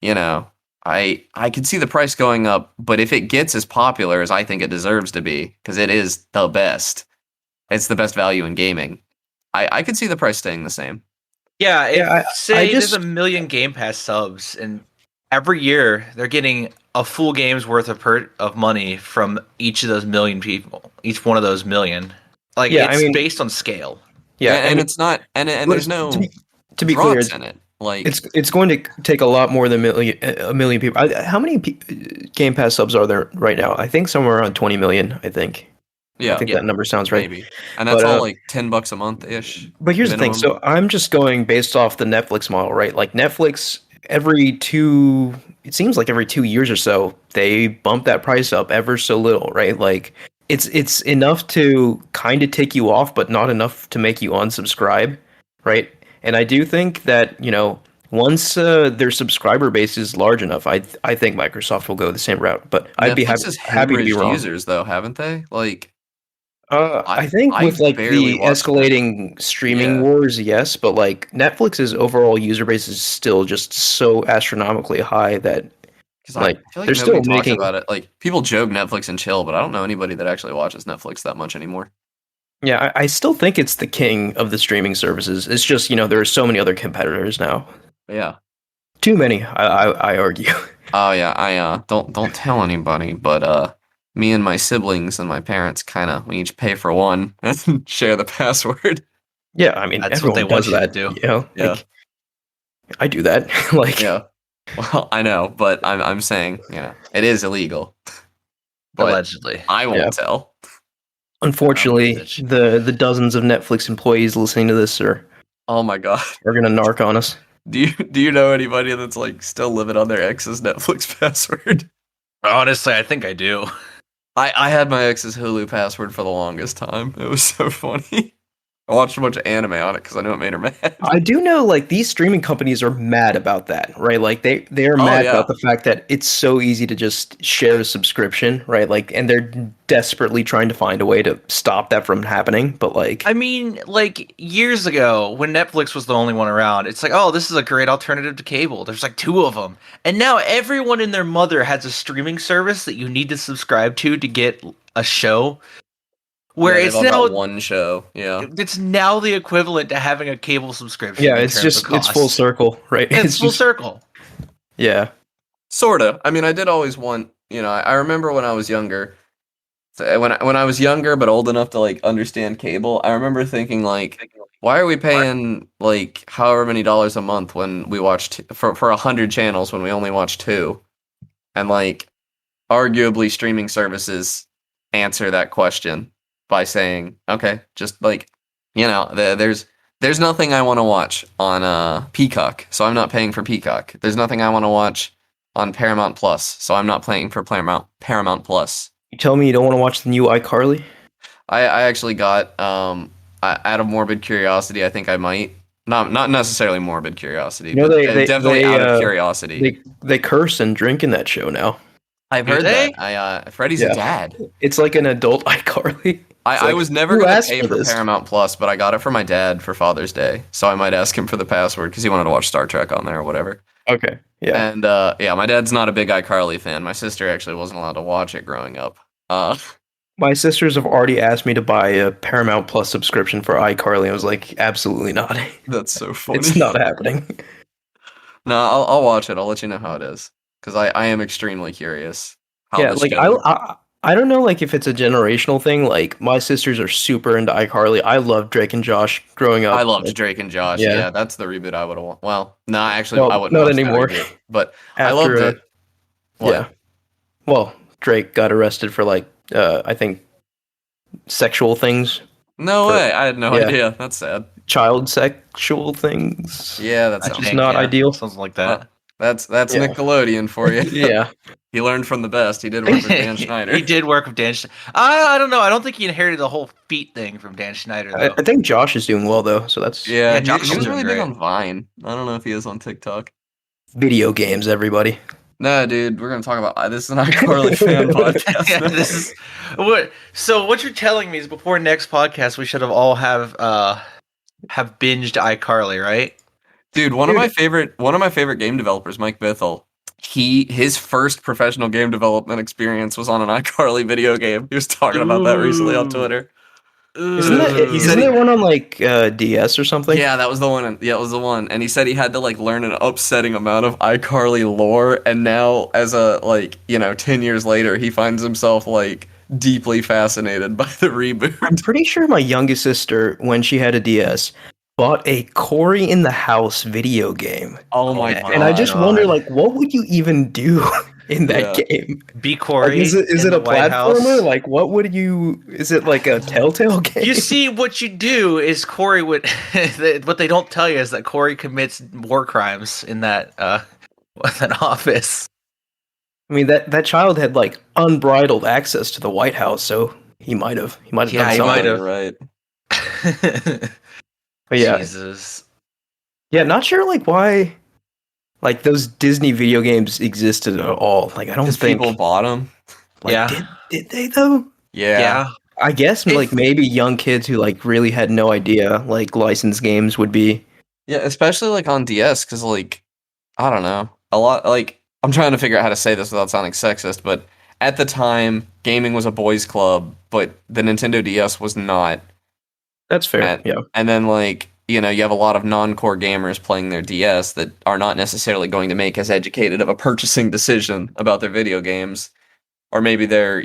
you know, I could see the price going up, but if it gets as popular as I think it deserves to be, because it is the best, it's the best value in gaming. I could see the price staying the same. Yeah, if Yeah, say there's a million Game Pass subs, and every year they're getting a full game's worth of money from each of those million people, each one of those million. Like Yeah, I it's mean, based on scale. yeah, And it's not, and there's no to be clear, drugs in it. Like, it's going to take a lot more than a million people. How many Game Pass subs are there right now? I think somewhere around 20 million. I think yeah, that number sounds right. maybe. And that's But all like $10 a month ish. but here's the thing. So I'm just going based off the Netflix model, right? Like Netflix, it seems like every 2 years or so, they bump that price up ever so little, right? Like it's enough to kind of take you off, but not enough to make you unsubscribe, right? And I do think that, once their subscriber base is large enough, I think Microsoft will go the same route. But I'd be Netflix has happy to be hemorrhaged wrong. users, though, haven't they? Like, I think I with like barely the watch escalating streaming Yeah. wars, yes, but like Netflix's overall user base is still just so astronomically high that Because like I feel like they're nobody still talks making. about it. Like, people joke Netflix and chill, but I don't know anybody that actually watches Netflix that much anymore. Yeah, I still think it's the king of the streaming services. It's just there are so many other competitors now. But yeah. Too many, I argue. Oh yeah, I don't tell anybody, but me and my siblings and my parents we each pay for one and share the password. Yeah, I mean That's what they everyone does want you to that. do. Yeah. Like I do that. Like Yeah. Well, I know, but I'm saying, it is illegal. But Allegedly. I won't Yeah. tell. Unfortunately, the dozens of Netflix employees listening to this are Oh my god. gonna narc on us. Do you know anybody that's like still living on their ex's Netflix password? Honestly, I think I do. I had my ex's Hulu password for the longest time. It was so funny. I watched a bunch of anime on it because I knew it made her mad. I do know like these streaming companies are mad about that, right? Like they are Oh, mad yeah. about the fact that it's so easy to just share a subscription, right? Like and they're desperately trying to find a way to stop that from happening, but like I mean, like years ago when Netflix was the only one around, it's like, oh, this is a great alternative to cable. There's like two of them. And now everyone and their mother has a streaming service that you need to subscribe to get a show. Where Yeah, it's they've all now got one show. Yeah. it's now the equivalent to having a cable subscription. yeah, in it's terms just of it's cost. full circle, right? It's full just circle. yeah. Sorta. I mean, I did always want, I remember when I was younger. So when I was younger but old enough to like understand cable, I remember thinking like, why are we paying like however many dollars a month when we watch for 100 channels when we only watch two? And like arguably streaming services answer that question by saying, okay, just like, there's nothing I want to watch on Peacock, so I'm not paying for Peacock. There's nothing I want to watch on Paramount Plus, so I'm not paying for Paramount Plus. You tell me you don't want to watch the new iCarly? I actually got out of morbid curiosity, I think I might. Not necessarily morbid curiosity, They definitely out of curiosity. they curse and drink in that show now. I've Do heard they? that. Freddie's Yeah. a dad. It's like an adult iCarly. I was never who going to asked pay for for this? Paramount Plus, but I got it for my dad for Father's Day, so I might ask him for the password because he wanted to watch Star Trek on there or whatever. Okay. Yeah. And my dad's not a big iCarly fan. My sister actually wasn't allowed to watch it growing up. My sisters have already asked me to buy a Paramount Plus subscription for iCarly. I was like, absolutely not. That's so funny. It's not happening. No, I'll watch it. I'll let you know how it is because I am extremely curious. How Yeah, this like show- I don't know like if it's a generational thing. Like my sisters are super into iCarly. I loved Drake and Josh growing up. I loved Drake and Josh. Yeah. Yeah, that's the reboot I would have. Well, no, actually, Well, I wouldn't not watch that anymore. reboot, but I After, loved it. What? Yeah. Well, Drake got arrested for like I think sexual things, No For- way. I had no yeah. idea. That's sad. child sexual things. Yeah, that I sounds Just think, not ideal. Something like that. That's Yeah. Nickelodeon for you. Yeah. He learned from the best. He did work with Dan Schneider. He did work with Dan Schneider. I don't know. I don't think he inherited the whole feet thing from Dan Schneider, though. I think Josh is doing well though, so that's Yeah, Yeah, he Josh was is really doing big great. on Vine. I don't know if he is on TikTok. video games, everybody. No, dude, we're gonna talk about this is an iCarly fan podcast. Yeah, now. this is what. So what you're telling me is before next podcast, we should have all have binged iCarly, right? Dude, one of my favorite game developers, Mike Bithell, his first professional game development experience was on an iCarly video game. He was talking about that recently on Twitter. He said Isn't there one on like DS or something? yeah, that was the one. Yeah, it was the one. And he said he had to like learn an upsetting amount of iCarly lore, and now as a 10 years later, he finds himself like deeply fascinated by the reboot. I'm pretty sure my youngest sister, when she had a DS, bought a Cory in the House video game. Oh my god. And I just wonder, like, what would you even do in that game? Be Cory. Like, is it a White platformer? House? Like, what would you? Is it like a Telltale game? You see, what you do is Cory would. What they don't tell you is that Cory commits war crimes in that office. I mean, that child had like unbridled access to the White House, so he might have Yeah, done he something. might have. Right. But yeah, Jesus. yeah, not sure like why, like those Disney video games existed at all. Like I don't Because think people bought them. like, Yeah. did they though? Yeah. I guess like maybe young kids who like really had no idea like licensed games would be. Yeah, especially like on DS, because like I don't know, a lot like I'm trying to figure out how to say this without sounding sexist, but at the time, gaming was a boys' club, but the Nintendo DS was not. That's fair. Yeah. And then like you have a lot of non-core gamers playing their DS that are not necessarily going to make as educated of a purchasing decision about their video games, or maybe they're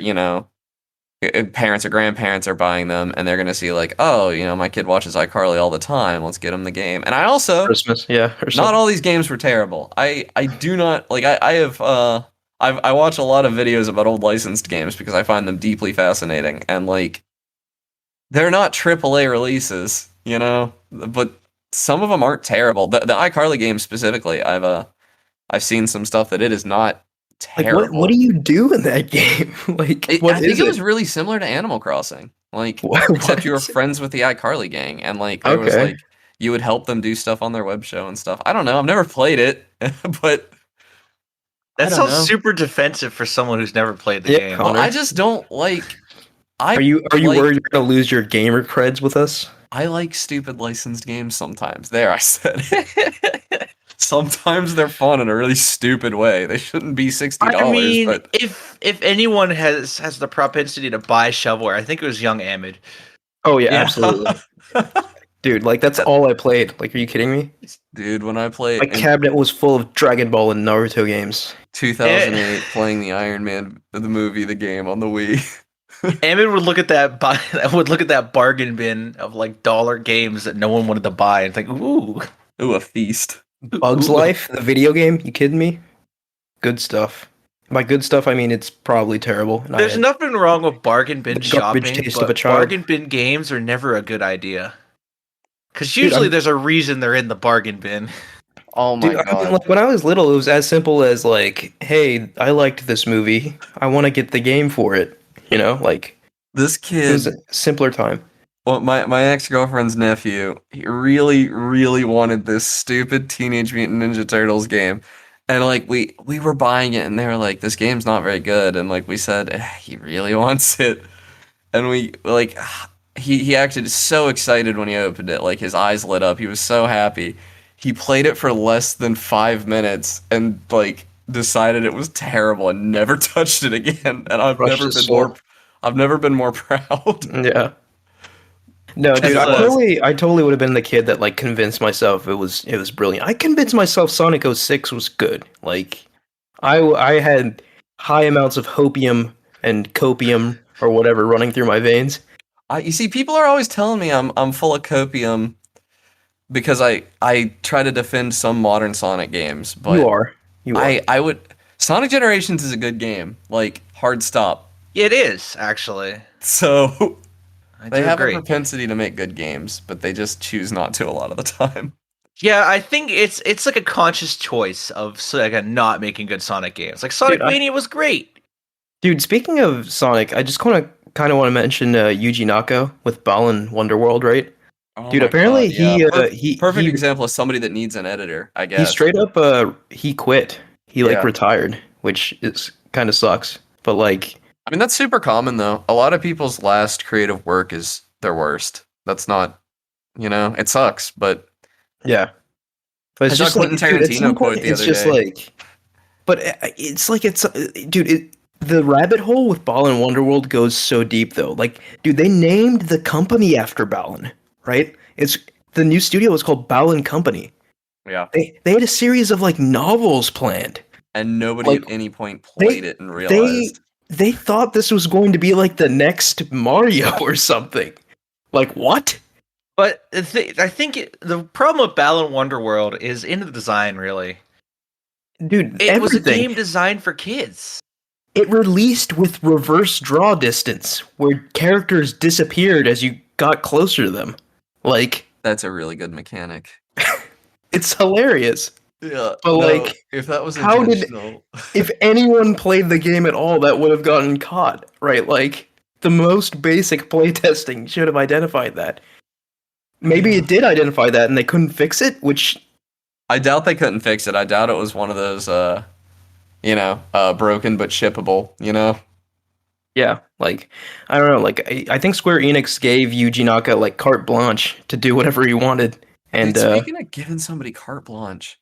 parents or grandparents are buying them and they're going to see like, oh, my kid watches iCarly all the time, let's get him the game. And I also Christmas, yeah. Or not all these games were terrible. I do not like I watch a lot of videos about old licensed games because I find them deeply fascinating, and like they're not AAA releases, but some of them aren't terrible. The iCarly game specifically, I've seen some stuff that it is not terrible. Like what do you do in that game? Like I think it was really similar to Animal Crossing. Like except you were friends with the iCarly gang, and like there was like you would help them do stuff on their web show and stuff. I don't know. I've never played it, but that sounds super defensive for someone who's never played the game. Well, I just don't like. Are you worried you're gonna lose your gamer creds with us? I like stupid licensed games sometimes. There, I said. Sometimes they're fun in a really stupid way. They shouldn't be $60. I mean, but if anyone has the propensity to buy shovelware, I think it was young Ahmed. Oh yeah. Absolutely. Dude, like that's all I played. Like, are you kidding me? Dude, when I played, my cabinet was full of Dragon Ball and Naruto games. 2008, playing the Iron Man, the movie, the game on the Wii. Ahmed would look at that bargain bin of like dollar games that no one wanted to buy and think, ooh, a feast. Bugs Life, the video game. You kidding me? Good stuff. By good stuff, I mean it's probably terrible. There's nothing wrong with bargain bin shopping, taste but of a child. bargain bin games are never a good idea. Because usually there's a reason they're in the bargain bin. Oh my god! I mean, like when I was little, it was as simple as like, "Hey, I liked this movie. I want to get the game for it." Like this kid. It was a simpler time. Well, my ex-girlfriend's nephew, he really, really wanted this stupid Teenage Mutant Ninja Turtles game. And like we were buying it and they were like, this game's not very good. And like we said, he really wants it. And we like he acted so excited when he opened it, like his eyes lit up. He was so happy. He played it for less than 5 minutes and like decided it was terrible and never touched it again. And I've never been more proud. Yeah. No, dude, I totally would have been the kid that like convinced myself it was brilliant. I convinced myself Sonic 06 was good. Like, I had high amounts of hopium and copium or whatever running through my veins. You see, people are always telling me I'm full of copium because I try to defend some modern Sonic games. But you are. I would. Sonic Generations is a good game. Like hard stop. It is actually. So. They have agree. a propensity to make good games, but they just choose not to a lot of the time. Yeah, I think it's like a conscious choice of not making good Sonic games. Like Sonic Mania was great. Dude, speaking of Sonic, I just kind of want to mention Yuji Naka with Balan Wonderworld, right? Oh dude, apparently God, yeah. he perfect example of somebody that needs an editor, I guess. He straight up he quit. He like retired, which is kind of sucks. But like, I mean, that's super common though. A lot of people's last creative work is their worst. That's not, it sucks, but yeah. But I it's saw just like, Quentin dude, at Tarantino some quote point, the it's other just day. like, but it's like dude. The rabbit hole with Balan Wonderworld goes so deep though. Like, dude, they named the company after Balan, right? It's the new studio is called Balan Company. Yeah. They had a series of like novels planned. And nobody Like at any point played it and they realized. they thought this was going to be like the next Mario or something. Like what? But I think the problem with Balan Wonderworld is in the design, really. Dude, It was a everything. game designed for kids. It released with reverse draw distance, where characters disappeared as you got closer to them. Like, That's a really good mechanic. it's hilarious. Yeah. But like, if that was how did intentional. if anyone played the game at all, that would have gotten caught, right? Like, the most basic playtesting should have identified that. Maybe it did identify that and they couldn't fix it, which I doubt they couldn't fix it. I doubt it was one of those broken but shippable, yeah, like I don't know, like I think Square Enix gave Yuji Naka like carte blanche to do whatever he wanted. And Dude, speaking of giving somebody carte blanche,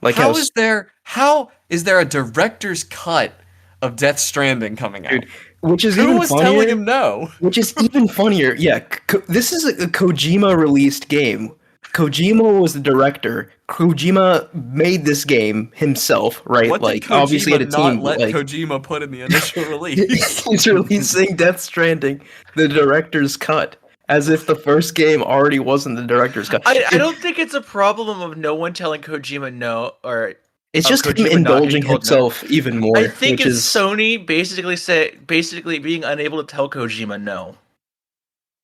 like how is there a director's cut of Death Stranding coming out? dude, which is Who even was funnier, telling him no? which is even funnier. Yeah, this is a Kojima released game. Kojima was the director. Kojima made this game himself, right? What like did Kojima obviously had a not team, let but like Kojima put in the initial release? he's releasing Death Stranding, the director's cut, as if the first game already wasn't the director's cut. I don't think it's a problem of no one telling Kojima no, or It's just him Kojima not indulging getting told himself even more. I think which it's is Sony basically being unable to tell Kojima no.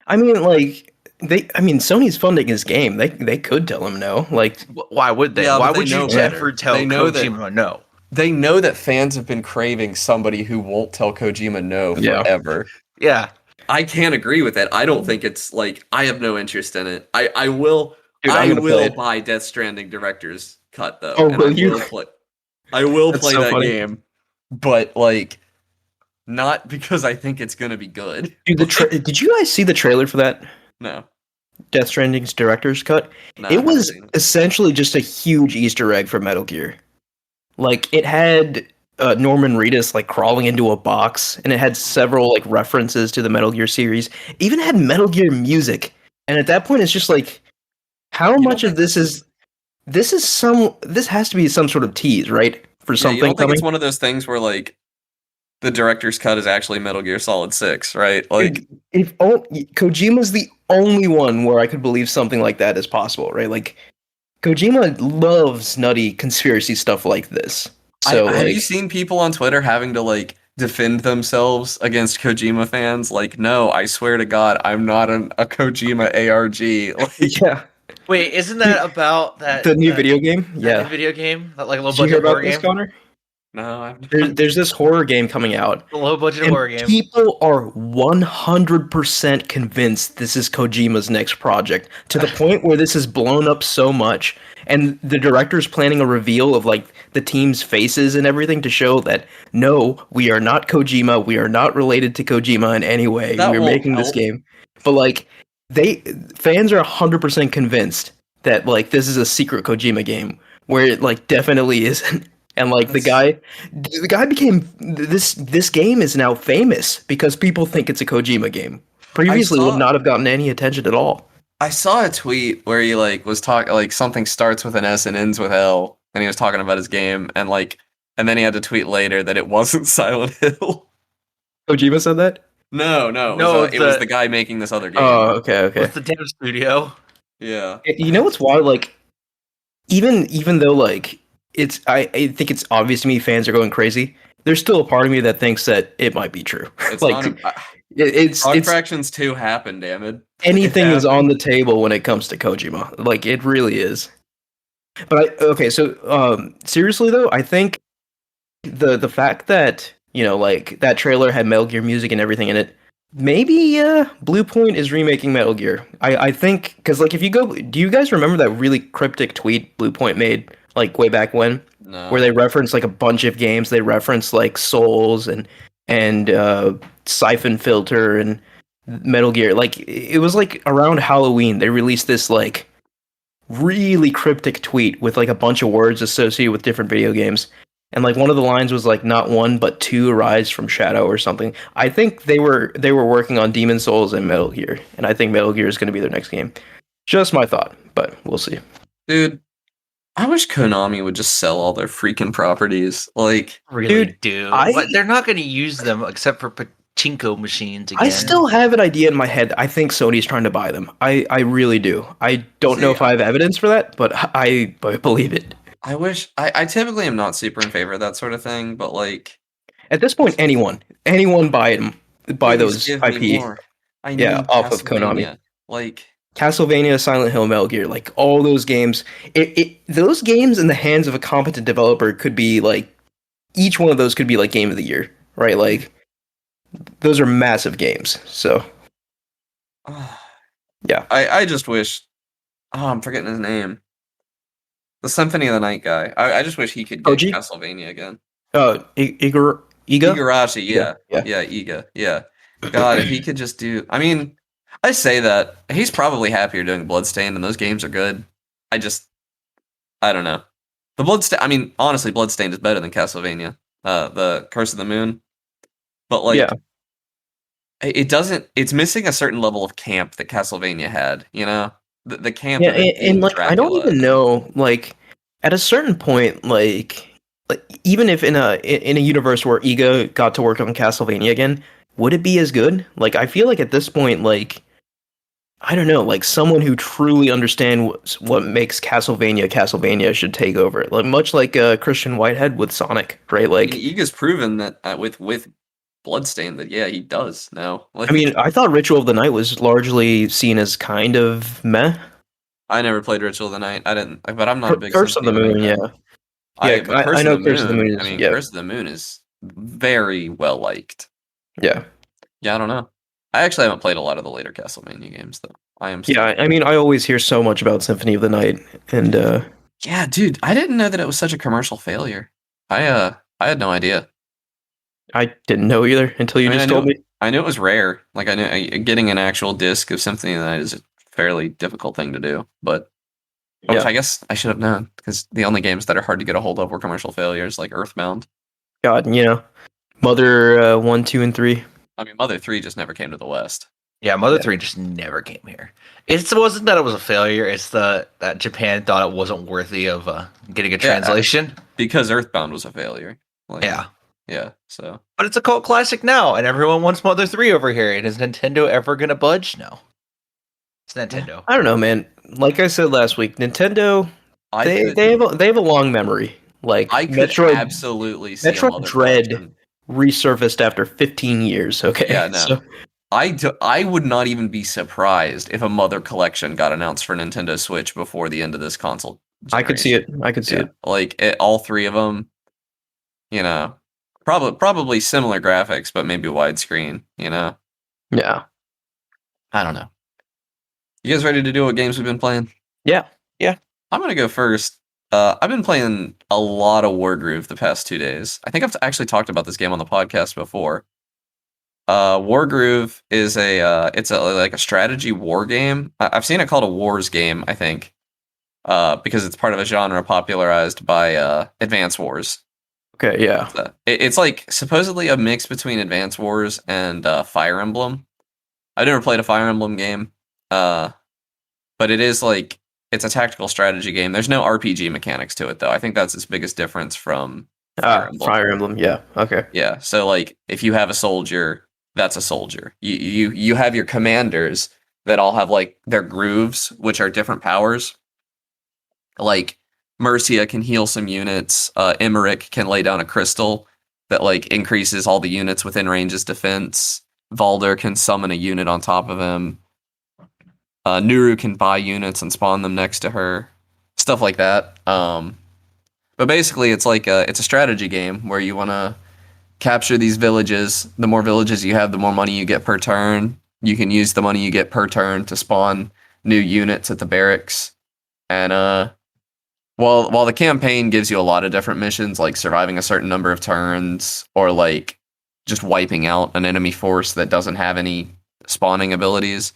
I mean, like Sony's funding his game. They could tell him no. Like, Why would they? Yeah, Why but they would you know ever better. tell They know that- Kojima no? They know that fans have been craving somebody who won't tell Kojima no Yeah. forever. Yeah. I can't agree with that. I don't think it's like I have no interest in it. I will Dude, I'm I gonna play will it. buy Death Stranding director's cut though. Oh, and will I you? will play I will That's play so that funny. game. But like not because I think it's gonna be good. dude, did you guys see the trailer for that No. Death Stranding's director's cut? No, I It haven't was seen it. essentially just a huge Easter egg for Metal Gear. Like, it had Norman Reedus like crawling into a box, and it had several like references to the Metal Gear series. It even had Metal Gear music, and at that point, it's just like, how don't much of think this is this has to be some sort of tease, right? For Yeah, something you don't think coming. it's one of those things where like the director's cut is actually Metal Gear Solid 6, right? Like Dude, if Kojima's the only one where I could believe something like that is possible, right? Like, Kojima loves nutty conspiracy stuff like this. So have like, you seen people on Twitter having to like defend themselves against Kojima fans? Like, no, I swear to God, I'm not a Kojima ARG. Like, yeah, Wait, isn't that about that the new that- video game. that Yeah, new video game? That like low did you hear budget horror about this, game? Connor? no, I'm There's this horror game coming out, The low budget and horror game. people are 100% convinced this is Kojima's next project, to the point where this is blown up so much, and the director's planning a reveal of like the team's faces and everything to show that no, we are not Kojima, we are not related to Kojima in any way. That We're won't making this help. game. But like, fans are 100% convinced that like this is a secret Kojima game, where it like definitely isn't. And like the guy became this game is now famous because people think it's a Kojima game. Previously would not have gotten any attention at all. I saw a tweet where he like was talking like something starts with an S and ends with L, and he was talking about his game, and then he had to tweet later that it wasn't Silent Hill. Kojima said that? No, it was the guy making this other game. Oh, okay. What's the damn studio? Yeah. You know what's wild? Like, even though like I think it's obvious to me fans are going crazy, there's still a part of me that thinks that it might be true. It's like not it's Fractions 2 happened, damn it. anything It is on the table when it comes to Kojima. Like, it really is. But seriously though, I think the fact that, you know, like that trailer had Metal Gear music and everything in it, maybe Blue Point is remaking Metal Gear. I think, because like, if you go, do you guys remember that really cryptic tweet Blue Point made like way back when, where No. they reference like a bunch of games. They reference like Souls and Siphon Filter and Metal Gear. Like it was like around Halloween they released this like really cryptic tweet with like a bunch of words associated with different video games. And like one of the lines was like not one but two arise from shadow or something. I think they were working on Demon Souls and Metal Gear, and I think Metal Gear is going to be their next game. Just my thought, but we'll see. Dude, I wish Konami would just sell all their freaking properties. Like, Really Dude, do, I but they're not going to use them except for pachinko machines I again. still have an idea in my head. I think Sony's trying to buy them. I really do. I don't know see, if I have evidence for that, but I believe it. I typically am not super in favor of that sort of thing, but like, At this point, anyone buy please those give me IP, more. I yeah, need off of Konami. Castlevania. Like, Castlevania, Silent Hill, Metal Gear, like all those games. Those games in the hands of a competent developer could be like each one of those could be like game of the year, right? Like those are massive games. So yeah. I just wish. Oh, I'm forgetting his name. The Symphony of the Night guy. I just wish he could get Koji? Castlevania again. Iga? Igarashi, Iga, yeah. yeah. Yeah, Iga, yeah. God, if he could just do. I mean, I say that. He's probably happier doing Bloodstained, and those games are good. I just. I don't know. The Bloodstained. I mean, honestly, Bloodstained is better than Castlevania. The Curse of the Moon. But, like. Yeah. It doesn't. It's missing a certain level of camp that Castlevania had, you know? The camp Yeah, of it and being like I don't Dracula. even know, like at a certain point, like even if in a universe where Iga got to work on Castlevania again, would it be as good? Like I feel like at this point, like I don't know, like someone who truly understands what makes Castlevania Castlevania should take over. Like much like Christian Whitehead with Sonic, right? I mean, Like Iga's proven that with Bloodstain that yeah, he does now. I mean, Like I thought Ritual of the Night was largely seen as kind of meh. I never played Ritual of the Night. I didn't, but I'm not a big Curse of Symphony the of the Night Moon, guy. yeah. Yeah, But I Curse of know the Curse of the Moon Moon. I is mean, yeah. Curse of the Moon is very well liked. Yeah. Yeah, I don't know. I actually haven't played a lot of the later Castlevania games though. I am still. Yeah, I mean, I always hear so much about Symphony of the Night, and Yeah, dude, I didn't know that it was such a commercial failure. I had no idea. I didn't know either until you I mean, just told me. I knew it was rare. Like I knew getting an actual disc of Symphony of the Night is a fairly difficult thing to do, but which Yeah, I guess I should have known because the only games that are hard to get a hold of were commercial failures like Earthbound. God, Mother 1, 2, and 3. I mean, Mother 3 just never came to the West. Yeah, Mother Yeah. 3 just never came here. It wasn't that it was a failure. It's that Japan thought it wasn't worthy of getting a translation. Because Earthbound was a failure. Like, Yeah. Yeah, so. But it's a cult classic now, and everyone wants Mother 3 over here. And is Nintendo ever going to budge? No. It's Nintendo. I don't know, man. Like I said last week, Nintendo they have a long memory. Like I could absolutely see Metroid a Mother Dread collection. resurfaced after 15 years. Okay, Yeah, no. So, I would not even be surprised if a Mother collection got announced for Nintendo Switch before the end of this console I could see it. I could see Yeah, it. like all three of them, you know, probably similar graphics, but maybe widescreen. You know, Yeah. I don't know. You guys ready to do what games we've been playing? Yeah. I'm gonna go first. I've been playing a lot of Wargroove the past 2 days. I think I've actually talked about this game on the podcast before. Wargroove is it's like a strategy war game. I've seen it called a wars game, I think, because it's part of a genre popularized by Advance Wars. Okay, yeah. It's like supposedly a mix between Advance Wars and Fire Emblem. I've never played a Fire Emblem game, but it is like it's a tactical strategy game. There's no RPG mechanics to it, though. I think that's its biggest difference from Fire Emblem, yeah. Okay. Yeah, so like if you have a soldier, that's a soldier. You have your commanders that all have like their grooves, which are different powers. Like Mercia can heal some units. Emmerich can lay down a crystal that like increases all the units within range's defense. Valder can summon a unit on top of him. Nuru can buy units and spawn them next to her. Stuff like that. But basically, it's like it's a strategy game where you want to capture these villages. The more villages you have, the more money you get per turn. You can use the money you get per turn to spawn new units at the barracks. And Well, while the campaign gives you a lot of different missions, like surviving a certain number of turns, or like just wiping out an enemy force that doesn't have any spawning abilities,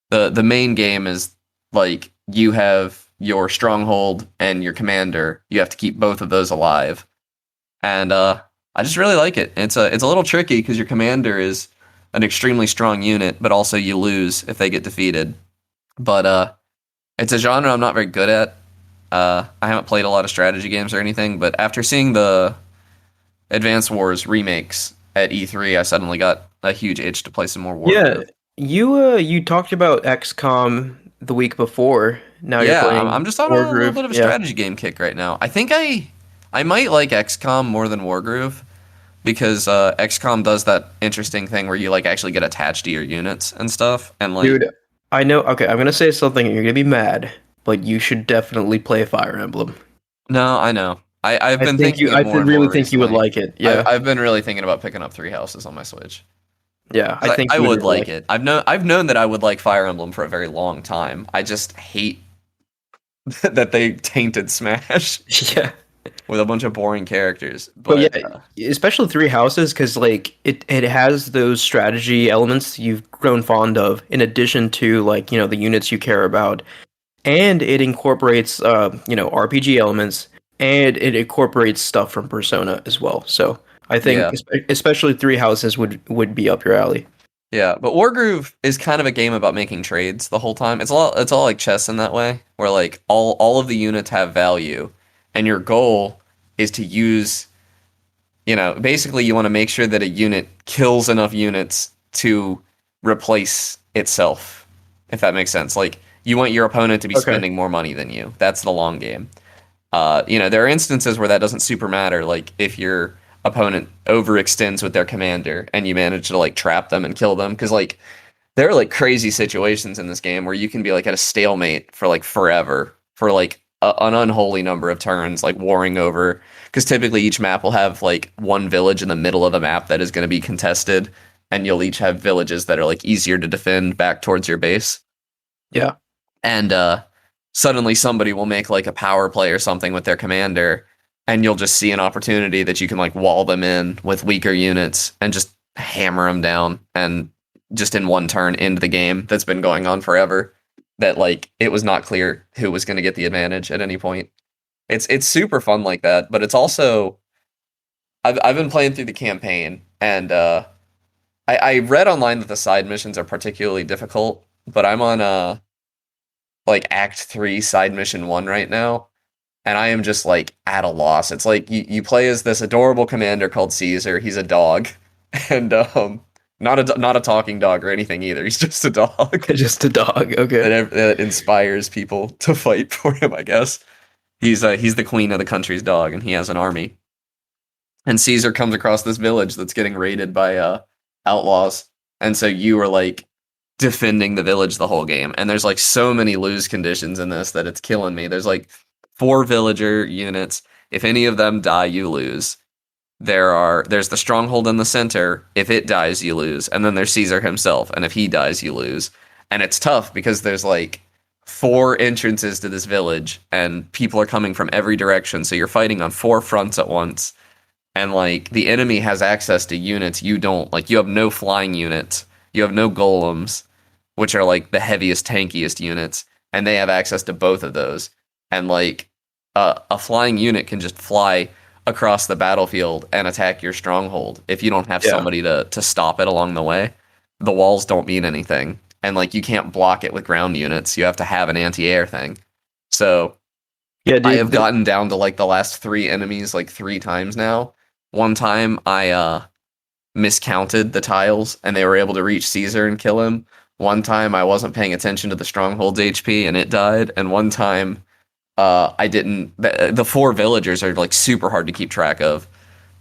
the main game is like you have your stronghold and your commander. You have to keep both of those alive, and I just really like it. It's a little tricky because your commander is an extremely strong unit, but also you lose if they get defeated. But it's a genre I'm not very good at. I haven't played a lot of strategy games or anything, but after seeing the Advance Wars remakes at E3, I suddenly got a huge itch to play some more Yeah, Wargroove. you talked about XCOM the week before. Now you're Yeah, I'm playing just on a little Wargroove. bit of a Yeah, strategy game kick right now. I think I might like XCOM more than Wargroove because XCOM does that interesting thing where you like actually get attached to your units and stuff, and like dude. I know. Okay, I'm gonna say something, and you're gonna be mad, but you should definitely play Fire Emblem. no, I know. I've been thinking it I more and really more think you would recently. like it. Yeah, I've been really thinking about picking up Three Houses on my Switch. yeah. I 'Cause think I you would would really like like it. it. I've known that I would like Fire Emblem for a very long time. I just hate that they tainted Smash Yeah. with a bunch of boring characters. But But yeah, especially Three Houses, because like it has those strategy elements you've grown fond of, in addition to like the units you care about, and it incorporates RPG elements, and it incorporates stuff from Persona as well. So I think yeah, especially Three Houses would be up your alley. yeah. But Wargroove is kind of a game about making trades the whole time. It's all like chess in that way, where like all of the units have value, and your goal is to use basically you want to make sure that a unit kills enough units to replace itself, if that makes sense. Like, you want your opponent to be Okay. spending more money than you. That's the long game. There are instances where that doesn't super matter. Like, if your opponent overextends with their commander and you manage to, like, trap them and kill them. Because, like, there are, like, crazy situations in this game where you can be, like, at a stalemate for, like, forever. For, like, an unholy number of turns, like, warring over because typically each map will have like one village in the middle of the map that is going to be contested, and you'll each have villages that are like easier to defend back towards your base. Yeah. And suddenly somebody will make like a power play or something with their commander, and you'll just see an opportunity that you can like wall them in with weaker units and just hammer them down, and just in one turn end the game that's been going on forever. That like it was not clear who was going to get the advantage at any point. It's super fun like that, but it's also I've been playing through the campaign, and I read online that the side missions are particularly difficult, but I'm on like Act 3 side mission 1 right now, and I am just like at a loss. It's like you play as this adorable commander called Caesar. He's a dog, and not a talking dog or anything either. He's just a dog Just a dog. Okay. that inspires people to fight for him, I guess. He's the queen of the country's dog, and he has an army. And Caesar comes across this village that's getting raided by outlaws, and so you are like defending the village the whole game. And there's like so many lose conditions in this that it's killing me. There's like 4 villager units. If any of them die, you lose. There's the stronghold in the center. If it dies, you lose. And then there's Caesar himself, and if he dies, you lose. And it's tough because there's like 4 entrances to this village, and people are coming from every direction. So you're fighting on 4 fronts at once. And like the enemy has access to units you don't. Like, you have no flying units. You have no golems, which are like the heaviest, tankiest units, and they have access to both of those. And like a flying unit can just fly across the battlefield and attack your stronghold if you don't have Yeah. somebody to stop it along the way. The walls don't mean anything, and like you can't block it with ground units. You have to have an anti-air thing. So Yeah, I dude. have gotten down to like the last 3 enemies like 3 times now. One time I miscounted the tiles and they were able to reach Caesar and kill him. One time I wasn't paying attention to the stronghold's HP and it died. And one time I didn't. The 4 villagers are like super hard to keep track of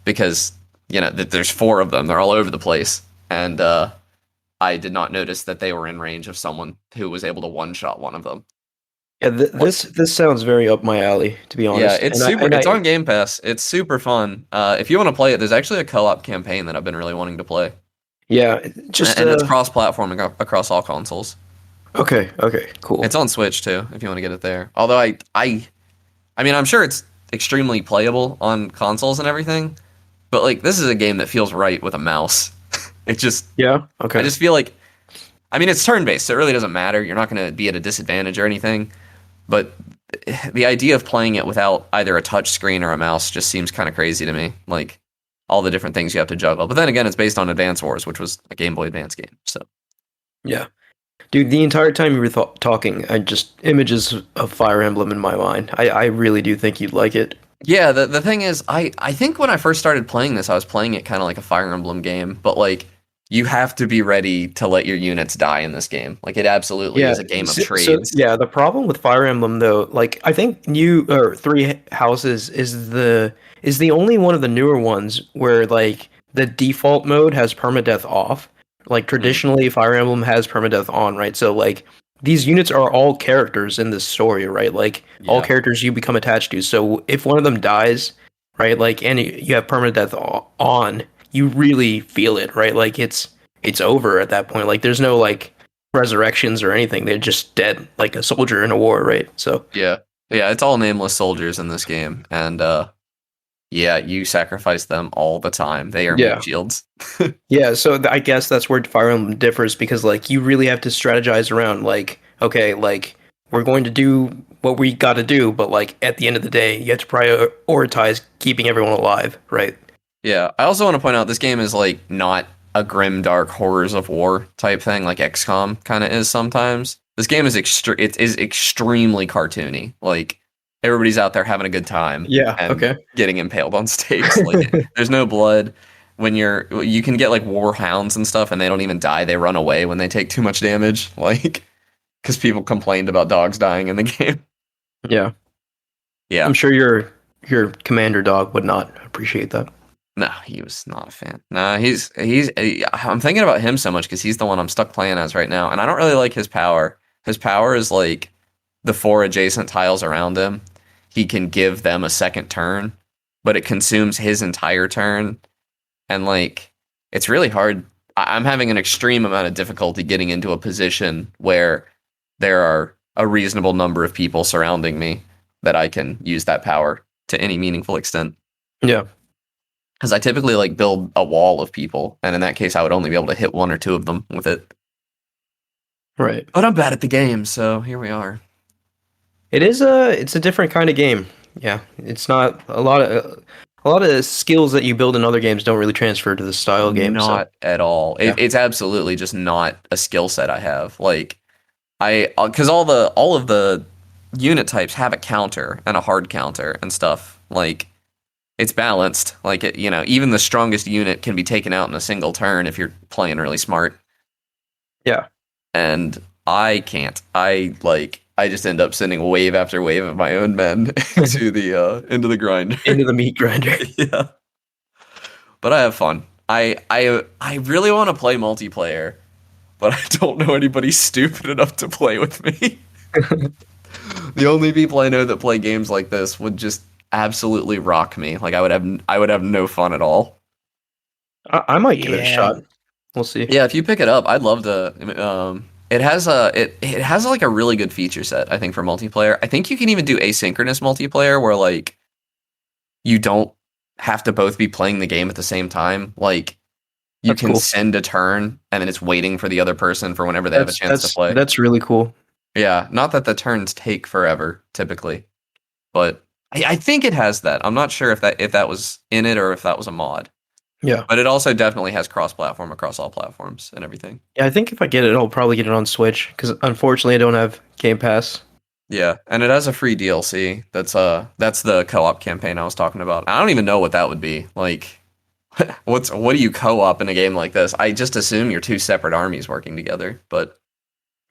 because there's 4 of them. They're all over the place, and I did not notice that they were in range of someone who was able to one shot one of them. Yeah, this sounds very up my alley, to be Yeah, honest. it's And super. and It's on Game Pass. It's super fun. If you want to play it, there's actually a co-op campaign that I've been really wanting to play, yeah, just and it's cross-platform across all consoles. okay, cool. It's on Switch too, if you want to get it there. Although I I mean, I'm sure it's extremely playable on consoles and everything, but like this is a game that feels right with a mouse. It just, Yeah. I Okay. just feel like, I mean, it's turn-based, so it really doesn't matter. You're not going to be at a disadvantage or anything, but the idea of playing it without either a touch screen or a mouse just seems kind of crazy to me. Like all the different things you have to juggle. But then again, it's based on Advance Wars, which was a Game Boy Advance game. So Yeah. Dude, the entire time you were talking, I just images of Fire Emblem in my mind. I really do think you'd like it. yeah, the thing is, I think when I first started playing this, I was playing it kind of like a Fire Emblem game, but like you have to be ready to let your units die in this game. Like it absolutely Yeah. is a game of So trades. yeah, the problem with Fire Emblem though, like I think New or Three Houses is the only one of the newer ones where like the default mode has permadeath off. Like Mm, traditionally, Fire Emblem has permadeath on, right? So like these units are all characters in this story, right? Like all yeah, characters you become attached to. So if one of them dies, right, like and you have permadeath on, you really feel it, right? Like it's over at that point. Like there's no like resurrections or anything. They're just dead, like a soldier in a war, right? So yeah, yeah. It's all nameless soldiers in this game, and yeah, you sacrifice them all the time. They are meat yeah, shields. yeah. So I guess that's where Fire Emblem differs because like you really have to strategize around like okay, like we're going to do what we got to do, but like at the end of the day, you have to prioritize keeping everyone alive, right? Yeah, I also want to point out this game is like not a grim dark horrors of war type thing like XCOM kind of is sometimes. This game is it is extremely cartoony. Like everybody's out there having a good time Yeah. and Okay. getting impaled on stakes. Like there's no blood. When you can get like war hounds and stuff and they don't even die. They run away when they take too much damage. Like because people complained about dogs dying in the game. Yeah. Yeah. I'm sure your commander dog would not appreciate that. No, he was not a fan. Nah, I'm thinking about him so much because he's the one I'm stuck playing as right now, and I don't really like his power. His power is like the four adjacent tiles around him. He can give them a second turn, but it consumes his entire turn, and like it's really hard. I'm having an extreme amount of difficulty getting into a position where there are a reasonable number of people surrounding me that I can use that power to any meaningful extent. Yeah. Because I typically like build a wall of people, and in that case, I would only be able to hit one or two of them with it. Right. But I'm bad at the game, so here we are. It's a different kind of game. Yeah, it's not a lot of skills that you build in other games don't really transfer to the style game. So Not at all. yeah, It's absolutely just not a skill set I have. Like because all of the unit types have a counter and a hard counter and stuff. Like it's balanced. Like even the strongest unit can be taken out in a single turn if you're playing really smart. yeah, And I can't. I just end up sending wave after wave of my own men into the grinder. into the meat grinder. Yeah. But I have fun. I really want to play multiplayer, but I don't know anybody stupid enough to play with me. The only people I know that play games like this would just absolutely rock me. Like I would have no fun at all. I might give it a Yeah. shot. We'll see. Yeah, if you pick it up, I'd love to. It has like a really good feature set. I think for multiplayer, I think you can even do asynchronous multiplayer where like you don't have to both be playing the game at the same time. Like you That's can cool. send a turn and then it's waiting for the other person for whenever they have a chance to play. That's really cool. Yeah, not that the turns take forever typically, but I think it has that. I'm not sure if that was in it or if that was a mod. Yeah. But it also definitely has cross-platform across all platforms and everything. Yeah, I think if I get it, I'll probably get it on Switch because unfortunately I don't have Game Pass. Yeah, and it has a free DLC. That's the co-op campaign I was talking about. I don't even know what that would be. Like what do you co-op in a game like this? I just assume you're two separate armies working together, but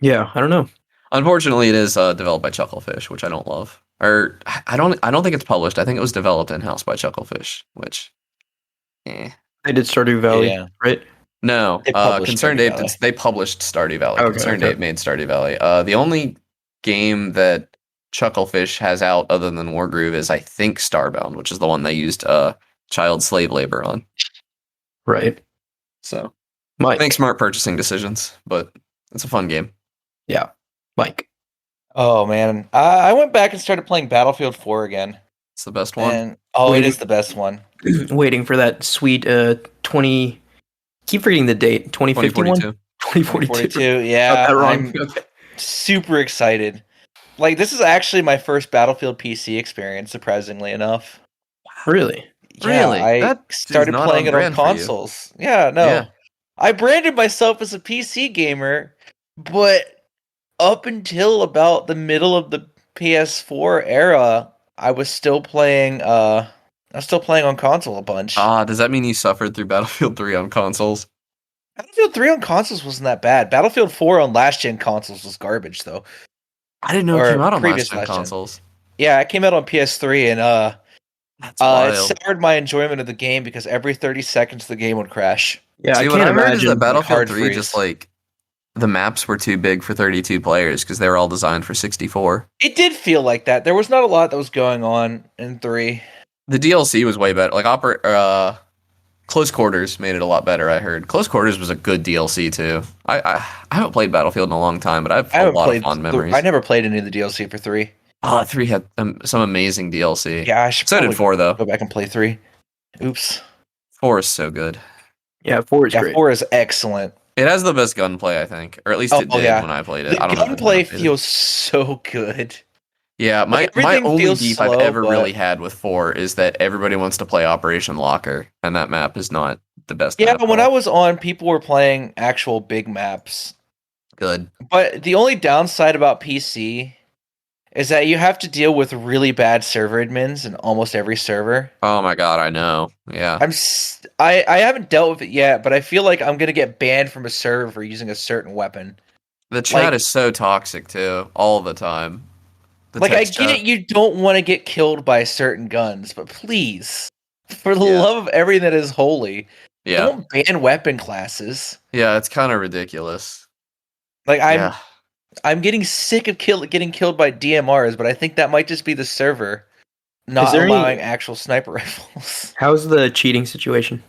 Yeah, I don't know. unfortunately it is developed by Chucklefish, which I don't love. Or I don't think it's published. I think it was developed in-house by Chucklefish, which eh. They did Stardew Valley, Yeah. right? No, They published Concerned Stardew Ape. Valley. They published Stardew Valley. Okay, Concerned okay. Ape made Stardew Valley. The only game that Chucklefish has out other than Wargroove is I think Starbound, which is the one they used child slave labor on. Right. So Mike. make smart purchasing decisions, but it's a fun game. Yeah. Mike. Oh man, I went back and started playing Battlefield 4 again, It's the best one. and it Waiting, is the best one. waiting for that sweet 20. Keep forgetting the date. 2051. 2042. 2042. 2042. Got Yeah, that wrong. I'm super excited. Like this is actually my first Battlefield PC experience, surprisingly enough. Really? Yeah, Really? I That is started not playing on it on brand for you. consoles. Yeah, Yeah. no. I branded myself as a PC gamer, but up until about the middle of the PS4 era, I was still playing on console a bunch. Does that mean you suffered through Battlefield 3 on consoles? Battlefield 3 on consoles wasn't that bad. Battlefield 4 on last gen consoles was garbage though. I didn't know it came Or out on last previous gen last gen. consoles. Yeah, it came out on PS3 and That's it wild. soured my enjoyment of the game because every 30 seconds the game would crash. Yeah, See, I what can't I heard is that imagine. Battlefield hard 3 just freeze. like the maps were too big for 32 players because they were all designed for 64. It did feel like that. There was not a lot that was going on in 3. The DLC was way better. Like Close Quarters made it a lot better. I heard Close Quarters was a good DLC too. I haven't played Battlefield in a long time, but I have I a haven't lot of played. fond memories. I never played any of the DLC for 3. 3 had some amazing DLC. Yeah, I should So probably did 4 though. go back and play 3. Oops. 4 is so good. Yeah, 4 is Yeah, great. 4 is excellent. It has the best gunplay, I think, or at least it did yeah. when I played it. The I don't know. if it's been gunplay updated. feels so good. Yeah, my everything only feels beef slow, I've ever but- really had with 4 is that everybody wants to play Operation Locker, and that map is not the best Yeah, map at when all. I was on, people were playing actual big maps. Good. But the only downside about PC is that you have to deal with really bad server admins in almost every server. Oh my god, I know. Yeah. I haven't dealt with it yet, but I feel like I'm gonna get banned from a server for using a certain weapon. The chat like- is so toxic too, all the time. The Like I text get chat. it, you don't want to get killed by certain guns, but please, for the Yeah. love of everything that is holy, Yeah. don't ban weapon classes. Yeah, it's kind of ridiculous. Like Yeah. I'm getting sick of getting killed by DMRs, but I think that might just be the server not there any- allowing actual sniper rifles. How's the cheating situation?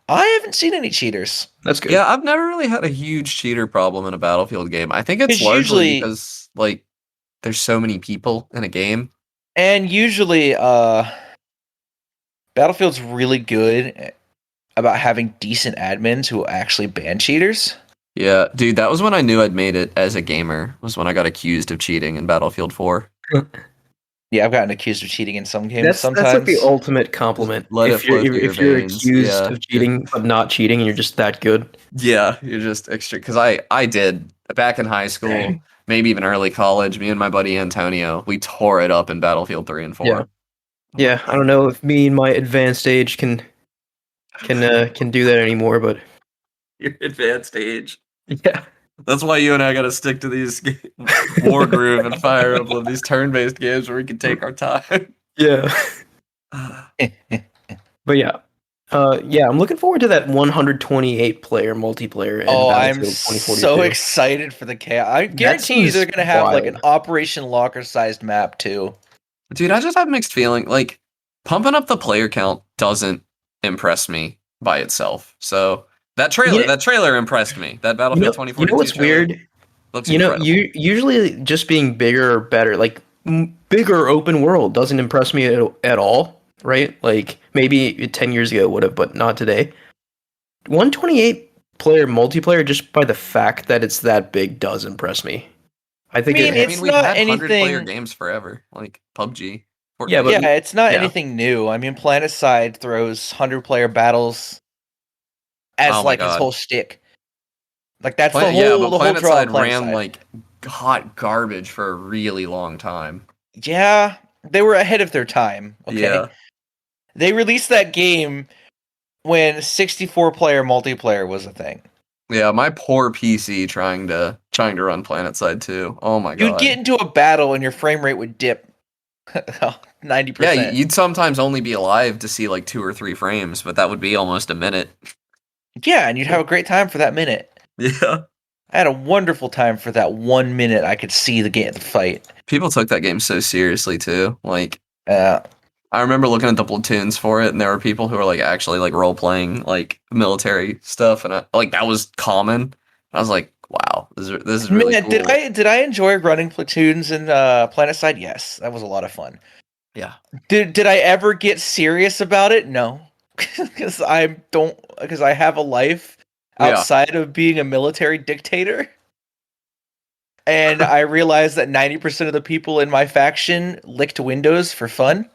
I haven't seen any cheaters. That's good. Yeah, I've never really had a huge cheater problem in a Battlefield game. I think it's 'Cause largely usually- because like there's so many people in a game. And usually, Battlefield's really good about having decent admins who will actually ban cheaters. Yeah, dude, that was when I knew I'd made it as a gamer. Was when I got accused of cheating in Battlefield 4. Yeah, I've gotten accused of cheating in some games. That's sometimes like the ultimate compliment. Let it if you're flow through if your you're veins. accused Yeah. of cheating but not cheating and you're just that good. Yeah, you're just extra. Because I did back in high school, Dang. maybe even early college. Me and my buddy Antonio, we tore it up in Battlefield 3 and 4. Yeah. Yeah, I don't know if me in my advanced age can do that anymore, but Your advanced age. yeah. That's why you and I got to stick to these War Groove and Fire Emblem, these turn-based games where we can take our time. Yeah. But yeah. I'm looking forward to that 128 player multiplayer in I'm Battlefield 2042. so excited for the chaos. I guarantee you seems they're gonna have like wild. an Operation Locker sized map too. Dude, I just have mixed feeling. Like, pumping up the player count doesn't impress me by itself. So that trailer impressed me. That Battlefield 2042 You know what's trailer weird? looks You know, incredible. usually just being bigger or better, like bigger open world doesn't impress me at all, right? Like maybe 10 years ago it would have, but not today. 128 player multiplayer, just by the fact that it's that big, does impress me. I think I mean, it, it's we've not had 100-player anything- games forever, like PUBG. Yeah, but- Yeah, it's not yeah. anything new. I mean, PlanetSide throws 100-player battles as Oh my like his God. whole shtick. Like that's the But whole draw of PlanetSide ran PlanetSide. like hot garbage for a really long time. Yeah, they were ahead of their time. Okay, Yeah. they released that game when 64-player multiplayer was a thing. Yeah, my poor PC trying to run PlanetSide 2. Oh my god. You'd get into a battle and your frame rate would dip 90%. Yeah, you'd sometimes only be alive to see like 2 or 3 frames, but that would be almost a minute. Yeah, and you'd have a great time for that minute. Yeah. I had a wonderful time for that 1 minute I could see the fight. People took that game so seriously too. Like Uh, I remember looking at the platoons for it, and there were people who were like actually like role playing like military stuff, and like that was common. I was like, wow, This is really Man, cool. did I enjoy running platoons in PlanetSide? Yes, that was a lot of fun. Yeah. Did I ever get serious about it? No, because I have a life Yeah. outside of being a military dictator, and I realized that 90% of the people in my faction licked windows for fun.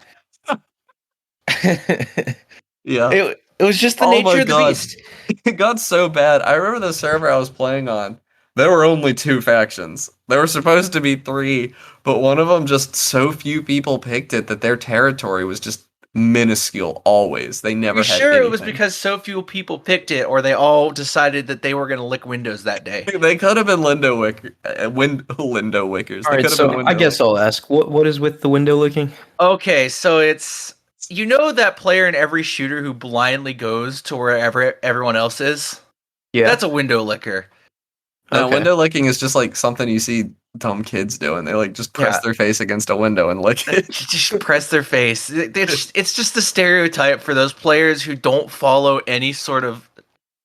Yeah. It was just the Oh my nature of the god. beast. It got so bad. I remember the server I was playing on. There were only 2 factions. There were supposed to be 3, but one of them just so few people picked it that their territory was just minuscule always. They You never had sure it was anything. because so few people picked it, or they all decided that they were going to lick windows that day? They could have been Lindo Wickers. All They right, could have been so I window guess wickers. I'll ask, what is with the window licking? Okay, so it's that player in every shooter who blindly goes to wherever everyone else is? Yeah. That's a window licker. No, Okay. window licking is just like something you see dumb kids doing. They like just press Yeah. their face against a window and lick it. Just press their face. It's just the stereotype for those players who don't follow any sort of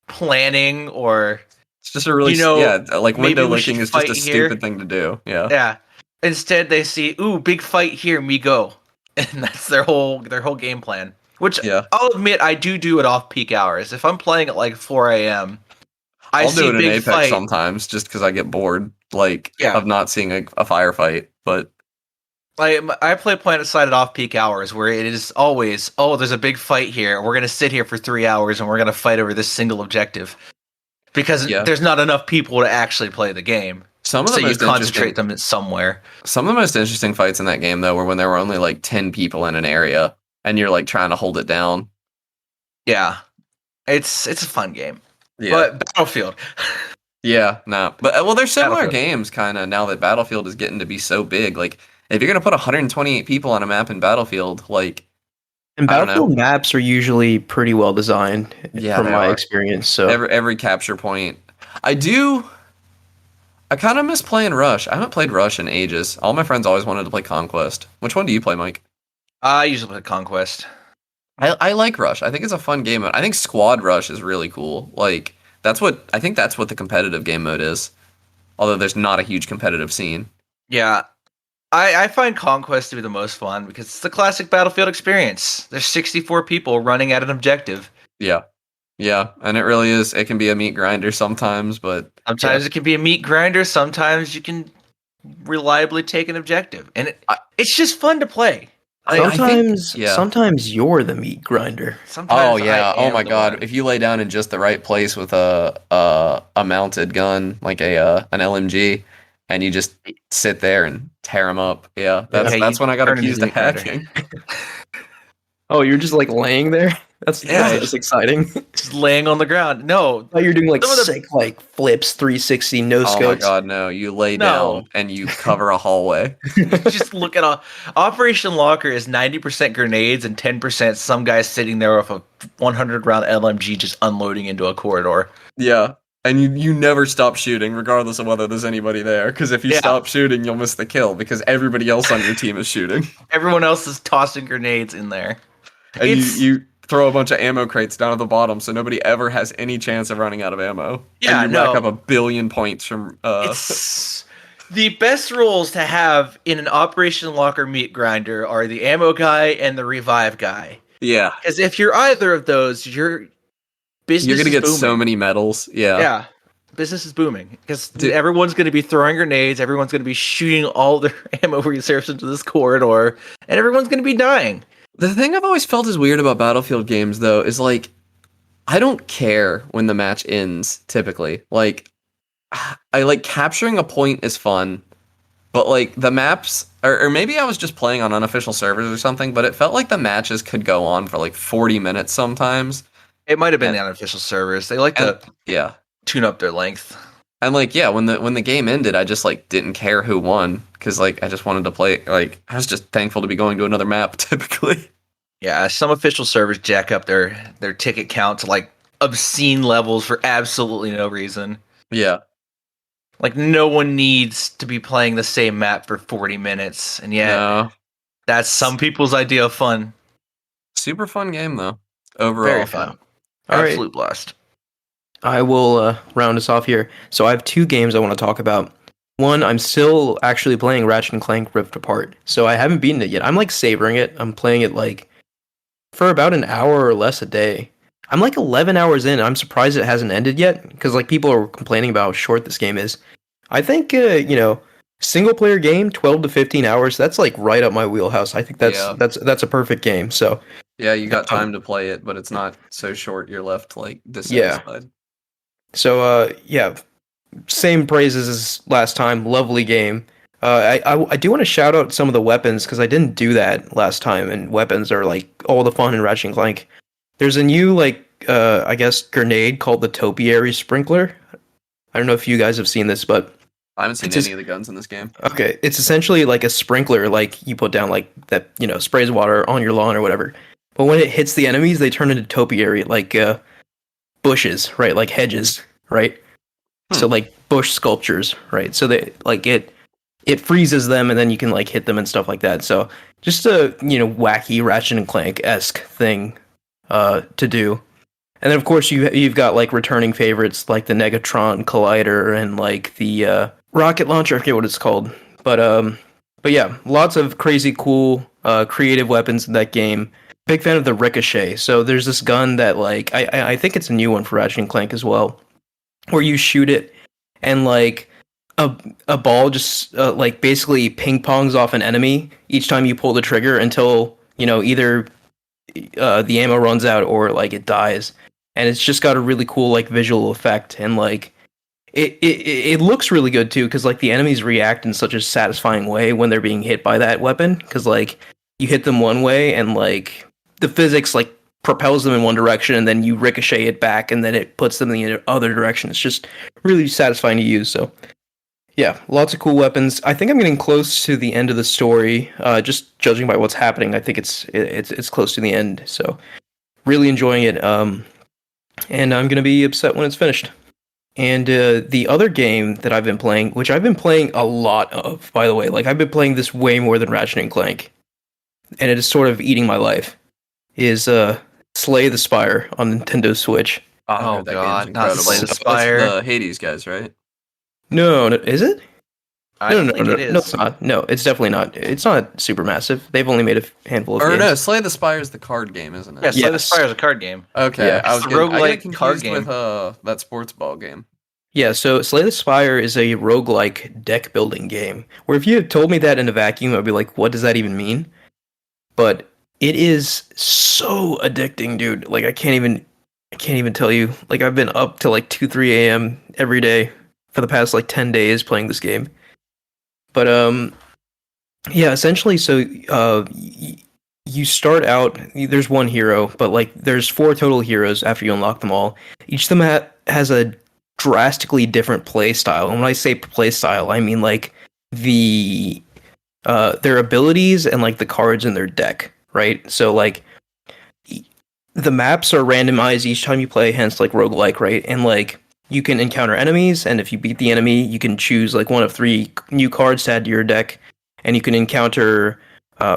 planning or, It's just a really like maybe window we should licking is just fight a here. stupid thing to do. Yeah. Yeah. Instead, they see, ooh, big fight here, me go, and that's their whole game plan. Which Yeah. I'll admit, I do it off peak hours. If I'm playing at like 4 a.m., I I'll do see it in big Apex fight. sometimes just because I get bored, like Yeah. of not seeing a firefight. But I play Planet Side at off peak hours where it is always, oh, there's a big fight here. We're gonna sit here for 3 hours and we're gonna fight over this single objective because yeah, there's not enough people to actually play the game. some of So the you most concentrate interesting, them somewhere. some of the most interesting fights in that game though were when there were only like 10 people in an area and you're like trying to hold it down. Yeah, it's a fun game. Yeah. But Battlefield. Yeah, no. But well, they're similar Battlefield. games kind of now that Battlefield is getting to be so big. Like if you're going to put 128 people on a map in Battlefield, like And I don't know. Battlefield maps are usually pretty well designed Yeah, from they my are. experience. So Every capture point. I kind of miss playing Rush. I haven't played Rush in ages. All my friends always wanted to play Conquest. Which one do you play, Mike? I usually play Conquest. I like Rush. I think it's a fun game mode. I think Squad Rush is really cool. Like that's what the competitive game mode is. Although there's not a huge competitive scene. Yeah. I find Conquest to be the most fun because it's the classic Battlefield experience. There's 64 people running at an objective. Yeah. Yeah, and it really is. It can be a meat grinder sometimes, but Sometimes yeah. it can be a meat grinder. Sometimes you can reliably take an objective. And it's just fun to play. sometimes you're the meat grinder. Sometimes Oh yeah. I Oh am my the god. one. If you lay down in just the right place with a mounted gun, like an LMG, and you just sit there and tear them up. Yeah. That's Yeah, when I got turn into accused the of meat grinder. hacking. Oh, you're just like laying there? That's exciting. Just laying on the ground. No. Oh, you're doing like Some of the- sick like flips, 360 no Oh my scopes. god, no. You lay No. down and you cover a hallway. Just look at Operation Locker is 90% grenades and 10% some guy sitting there with a 100 round LMG just unloading into a corridor. Yeah. And you never stop shooting, regardless of whether there's anybody there. Because if you stop shooting, you'll miss the kill because everybody else on your team is shooting. Everyone else is tossing grenades in there. And you throw a bunch of ammo crates down at the bottom, so nobody ever has any chance of running out of ammo. Yeah, and you rack up 1 billion points from. It's the best roles to have in an Operation Locker meat grinder are the ammo guy and the revive guy. Yeah, Because if you're either of those, your business you're gonna is get booming. so many medals. Yeah, Yeah, business is booming because everyone's going to be throwing grenades. Everyone's going to be shooting all their ammo reserves into this corridor, and everyone's going to be dying. The thing I've always felt is weird about Battlefield games, though, is like I don't care when the match ends. Typically, like I like capturing a point is fun, but like the maps, or maybe I was just playing on unofficial servers or something. But it felt like the matches could go on for like 40 minutes sometimes. It might have been the unofficial servers. They like to tune up their length. And like when the game ended, I just like didn't care who won because like I just wanted to play. Like I was just thankful to be going to another map. Typically, yeah. Some official servers jack up their ticket count to like obscene levels for absolutely no reason. Yeah, like no one needs to be playing the same map for 40 minutes, and yet that's some people's idea of fun. Super fun game though. Overall, very fun. Absolute blast. I will round us off here. So I have two games I want to talk about. One, I'm still actually playing Ratchet and Clank Rift Apart. So I haven't beaten it yet. I'm like savoring it. I'm playing it like for about an hour or less a day. I'm like 11 hours in. I'm surprised it hasn't ended yet because like people are complaining about how short this game is. I think single player game, 12 to 15 hours. That's like right up my wheelhouse. I think Yeah. that's a perfect game. So Yeah, you got time to play it, but it's not so short you're left like yeah. dissatisfied. So yeah, same praises as last time. Lovely game. I do want to shout out some of the weapons because I didn't do that last time, and weapons are like all the fun in Ratchet and Clank. There's a new like I guess grenade called the Topiary Sprinkler. I don't know if you guys have seen this, but I haven't seen it's any of the guns in this game. okay. It's essentially like a sprinkler, like you put down like that, sprays water on your lawn or whatever. But when it hits the enemies, they turn into topiary, like bushes, right? Like hedges, right? So like bush sculptures, right? So they like it freezes them, and then you can like hit them and stuff like that. So just a wacky Ratchet and Clank esque thing to do. And then of course you've got like returning favorites like the Negatron Collider and like the rocket launcher. I forget what it's called, but yeah, lots of crazy cool creative weapons in that game. Big fan of the Ricochet. So there's this gun that like I think it's a new one for Ratchet and Clank as well, where you shoot it and like a ball just like basically ping pongs off an enemy each time you pull the trigger until either the ammo runs out or like it dies, and it's just got a really cool like visual effect, and like it looks really good too because like the enemies react in such a satisfying way when they're being hit by that weapon because like you hit them one way and like the physics like propels them in one direction and then you ricochet it back and then it puts them in the other direction. It's just really satisfying to use. So yeah, lots of cool weapons. I think I'm getting close to the end of the story. Just judging by what's happening, I think it's close to the end. So really enjoying it. And I'm gonna be upset when it's finished. And the other game that I've been playing, which I've been playing a lot of, by the way, like I've been playing this way more than Ratchet and Clank, and it is sort of eating my life, is Slay the Spire on Nintendo Switch. Oh, that God, game's not incredible. Slay the That's Spire. the Hades guys, right? No, is it? I No, think it is. no, it's not. No, it's definitely not. It's not super massive. They've only made a handful of Or games. no, Slay the Spire is the card game, isn't it? Yeah, Slay the Yes. Spire is a card game. Okay, Yeah, I was it's a getting, I roguelike get card confused with that sports ball game. Yeah, so Slay the Spire is a roguelike deck building game. Where if you had told me that in a vacuum, I'd be like, what does that even mean? But it is so addicting, dude. Like I can't even tell you. Like I've been up to like 2, 3 a.m. every day for the past like 10 days playing this game. But yeah, essentially so you start out, there's one hero, but like there's 4 total heroes after you unlock them all. Each of them has a drastically different play style. And when I say play style, I mean like the their abilities and like the cards in their deck, right? So like the maps are randomized each time you play, hence like roguelike, right? And like you can encounter enemies, and if you beat the enemy, you can choose like one of 3 new cards to add to your deck, and you can encounter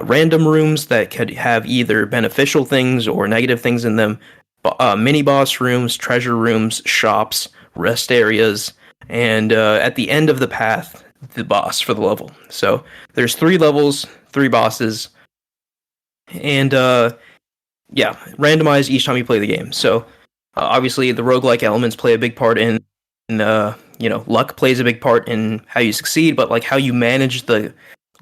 random rooms that could have either beneficial things or negative things in them, mini boss rooms, treasure rooms, shops, rest areas, and at the end of the path, the boss for the level. So there's 3 levels, 3 bosses, and yeah, randomized each time you play the game. So obviously the roguelike elements play a big part in luck plays a big part in how you succeed, but like how you manage the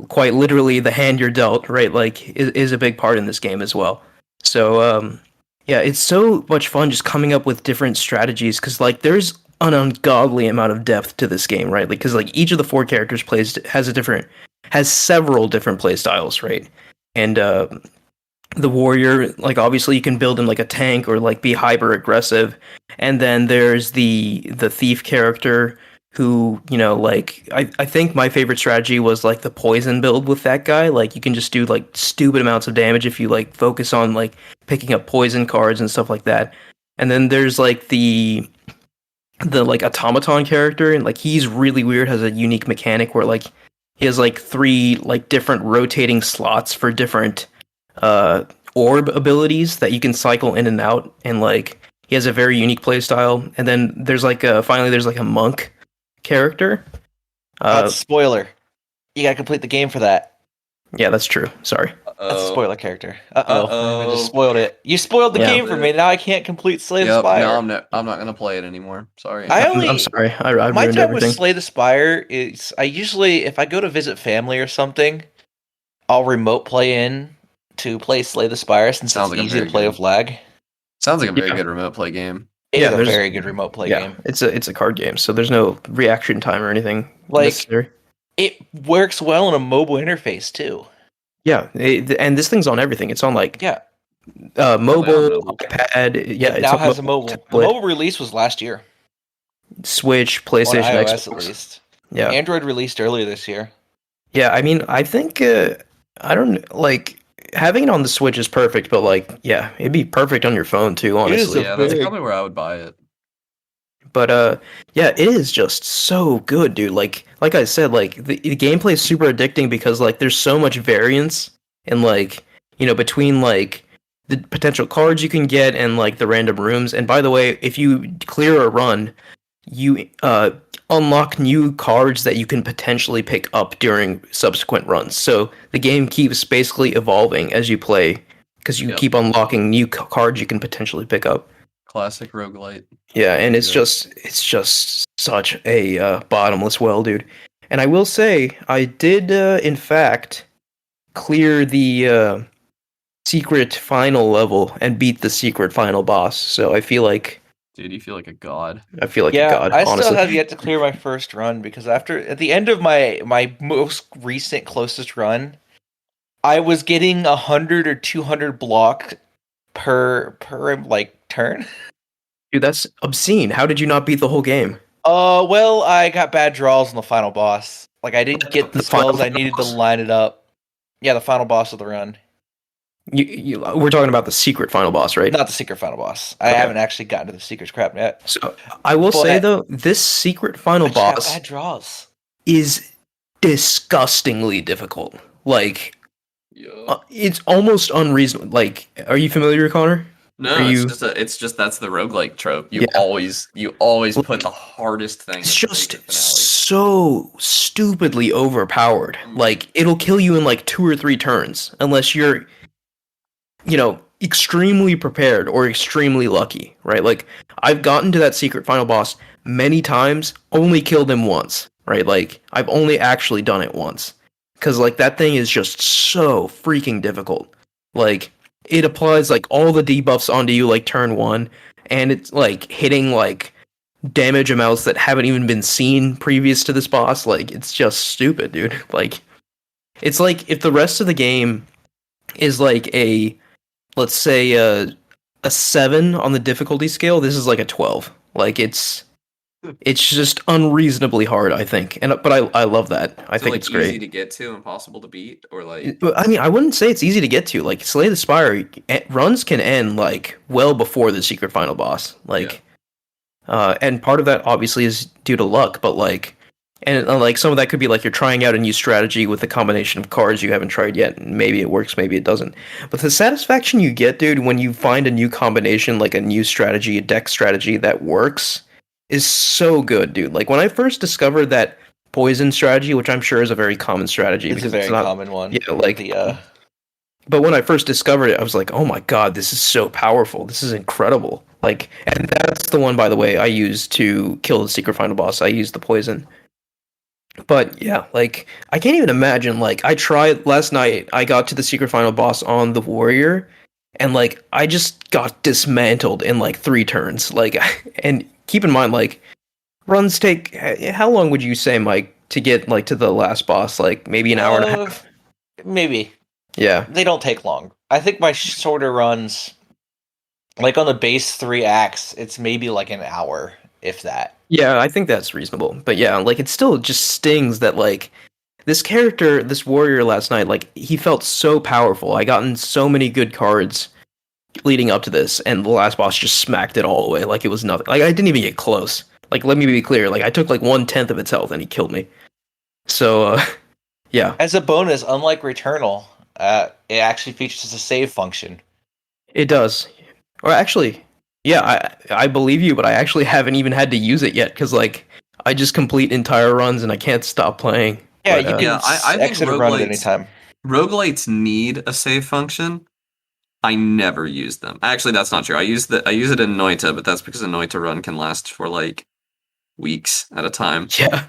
quite literally the hand you're dealt, right? Like is a big part in this game as well. So yeah, it's so much fun just coming up with different strategies because like there's an ungodly amount of depth to this game, right? Like because like each of the 4 characters has several different play styles, right? And the warrior, like obviously you can build him like a tank or like be hyper aggressive, and then there's the thief character who like I think my favorite strategy was like the poison build with that guy. Like you can just do like stupid amounts of damage if you like focus on like picking up poison cards and stuff like that. And then there's like the like automaton character, and like he's really weird, has a unique mechanic where like he has like 3 like different rotating slots for different orb abilities that you can cycle in and out, and like he He has a very unique playstyle, and then there's like finally there's like a monk character. That's a spoiler. You gotta complete the game for that. Yeah, that's true. Sorry. That's a spoiler character. Uh-oh. I just spoiled it. You spoiled the Yeah. game for me. Now I can't complete Slay the Yep. Spire. No, I'm not gonna play it anymore. Sorry. I'm sorry. I My ruined time everything. with Slay the Spire is I usually, if I go to visit family or something, I'll remote play in to play Slay the Spire since Sounds it's like a easy to very play good- with lag. Sounds like a very Yeah. good remote play game. It's a there's- very good remote play game. It's a card game, so there's no reaction time or anything Like- necessary. It works well in a mobile interface too. Yeah, and this thing's on everything. It's on like Yeah, mobile, mobile. iPad. Yeah, it it's now on has a mobile. The tablet, mobile release was last year Switch, on PlayStation, iOS Xbox. at least. Yeah, Android released earlier this year. yeah. I mean, I think I don't like having it on the Switch is perfect, but like, yeah, it'd be perfect on your phone too. It is Honestly, a Yeah, that's big- probably where I would buy it. but yeah, it is just so good, dude. Like I said, like the gameplay is super addicting because like there's so much variance in like between like the potential cards you can get and like the random rooms. And by the way, if you clear a run, you unlock new cards that you can potentially pick up during subsequent runs. So the game keeps basically evolving as you play because you Yep. keep unlocking new cards you can potentially pick up. Classic roguelite. Yeah, and it's Yeah. just such a bottomless well, dude. And I will say, I did in fact clear the secret final level and beat the secret final boss. So I feel like Dude, you feel like a god. a Yeah, god. I Honestly, still have yet to clear my first run because at the end of my most recent closest run, I was getting 100 or 200 block per like turn. dude, that's obscene. How did you not beat the whole game? Well, I got bad draws on the final boss. Like I didn't get the The final spells I needed to boss? line it up. Yeah, the final boss of the run. We're talking about the secret final boss, right? Not the secret final boss. I Okay. haven't actually gotten to the secret crap yet. So I will say But- though, this secret final I just got boss bad draws. is disgustingly difficult. Like Yeah. it's almost unreasonable. Like, are you familiar, Connor? No, are you- it's just that's the roguelike trope. You Yeah. always put the hardest thing. It's at the just finale. so stupidly overpowered. Like, it'll kill you in like 2 or 3 turns unless you're, extremely prepared or extremely lucky, right? Like, I've gotten to that secret final boss many times, only killed him once, right? Like, I've only actually done it once. Because, like, that thing is just so freaking difficult. Like, it applies, like, all the debuffs onto you, like, turn 1, and it's, like, hitting, like, damage amounts that haven't even been seen previous to this boss. Like, it's just stupid, dude. Like, it's like if the rest of the game is like let's say a 7 on the difficulty scale, this is like a 12. Like, it's just unreasonably hard, I think. But I love that. I think like it's great. easy to get to, impossible to beat, or like I mean, I wouldn't say it's easy to get to. Like, Slay the Spire, runs can end, like, well before the secret final boss. Like, and part of that, obviously, is due to luck, but, like, and, like, some of that could be, like, you're trying out a new strategy with a combination of cards you haven't tried yet, and maybe it works, maybe it doesn't. But the satisfaction you get, dude, when you find a new combination, like a new strategy, a deck strategy that works, is so good, dude. Like, when I first discovered that poison strategy, which I'm sure is a very common strategy, It's a because very it's not common one. yeah, like The but when I first discovered it, I was like, "Oh my god, this is so powerful! This is incredible!" Like, and that's the one, by the way, I used to kill the secret final boss. I used the poison. But yeah, like, I can't even imagine. Like, I tried last night. I got to the secret final boss on the warrior, and like, I just got dismantled in like 3 turns. Like, and keep in mind, like, runs take. How long would you say, Mike, to get like to the last boss? Like, maybe an hour and a half. maybe. Yeah. They don't take long. I think my shorter runs, like on the base 3 acts, it's maybe like an hour, if that. Yeah, I think that's reasonable. But yeah, like, it still just stings that, like, this character, this warrior last night, like, he felt so powerful. I gotten so many good cards leading up to this, and the last boss just smacked it all away like it was nothing. Like, I didn't even get close. Like, let me be clear. Like, I took like 1/10 of its health, and he killed me. So, yeah, As a bonus, unlike Returnal, it actually features a save function. it does. Or actually, Yeah, I believe you, but I actually haven't even had to use it yet because like I just complete entire runs and I can't stop playing. Yeah, But, you can I think exit a run at any time. roguelites need a save function. I never use them. Actually, that's not true. I use it in Noita, but that's because a Noita run can last for like weeks at a time. yeah,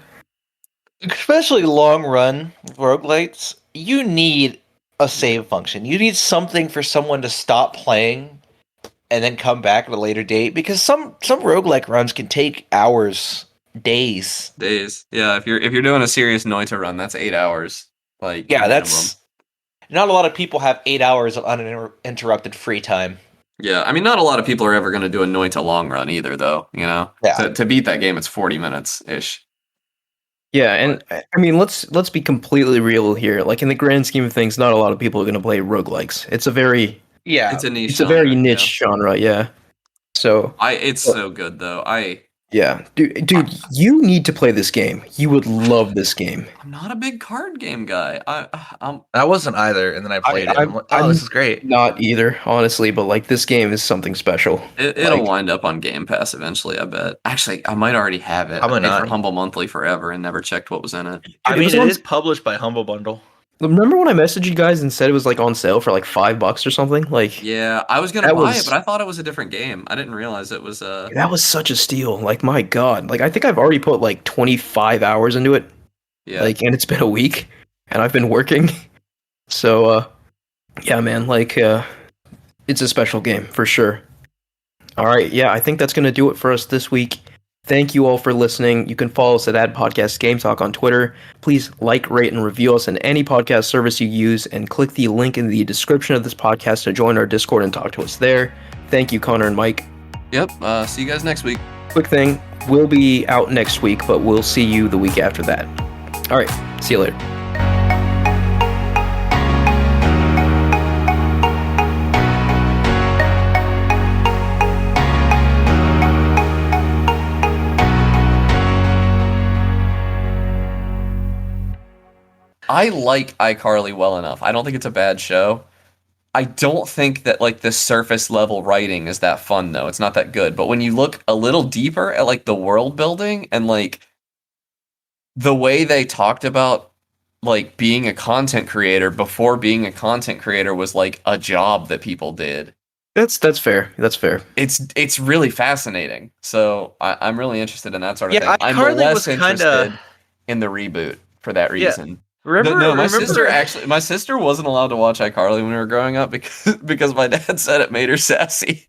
Especially long run roguelites, you need a save function. You need something for someone to stop playing and then come back at a later date because some roguelike runs can take hours, days. Days. Yeah, if you're doing a serious Noita run, that's 8 hours. Like Yeah, minimum. that's not a lot of people have 8 hours of uninterrupted free time. Yeah, I mean, not a lot of people are ever going to do a Noita long run either, though. You know, Yeah. to beat that game, it's 40 minutes ish. yeah, and I mean let's be completely real here. Like in the grand scheme of things, not a lot of people are gonna play roguelikes. It's a very Yeah. It's a niche. it's a very genre, niche genre, yeah. So it's so good though. yeah, dude, you need to play this game. You would love this game. I'm not a big card game guy. I'm I wasn't either, and then I played it. I'm- I'm like, I'm this is great. Not either, honestly, but like this game is something special. It'll Like, wind up on Game Pass eventually, I bet. Actually, I might already have it. Probably I paid for not. Humble Monthly forever and never checked what was in it. I it mean, was it on- is published by Humble Bundle. Remember when I messaged you guys and said it was like on sale for like $5 or something? Like Yeah, I was gonna That buy was- it, but I thought it was a different game. I didn't realize it was that was such a steal. Like my God. Like I think I've already put like 25 hours into it. yeah. Like and it's been a week and I've been working. So yeah, man, like it's a special game for sure. All right, yeah, I think that's going to do it for us this week. Thank you all for listening. You can follow us at Ad Podcast Game Talk on Twitter. Please like, rate, and review us in any podcast service you use, and click the link in the description of this podcast to join our Discord and talk to us there. Thank you, Connor and Mike. Yep. See you guys next week. Quick thing, we'll be out next week, but we'll see you the week after that. All right, see you later. I like iCarly well enough. I don't think it's a bad show. I don't think that like the surface level writing is that fun though. It's not that good. But when you look a little deeper at like the world building and like the way they talked about like being a content creator before being a content creator was like a job that people did. That's fair. That's fair. It's really fascinating. So I'm really interested in that sort of Yeah, thing. I'm iCarly less was interested kinda- in the reboot for that Yeah. reason. Remember? No, my remember- sister actually. My sister wasn't allowed to watch iCarly when we were growing up because my dad said it made her sassy.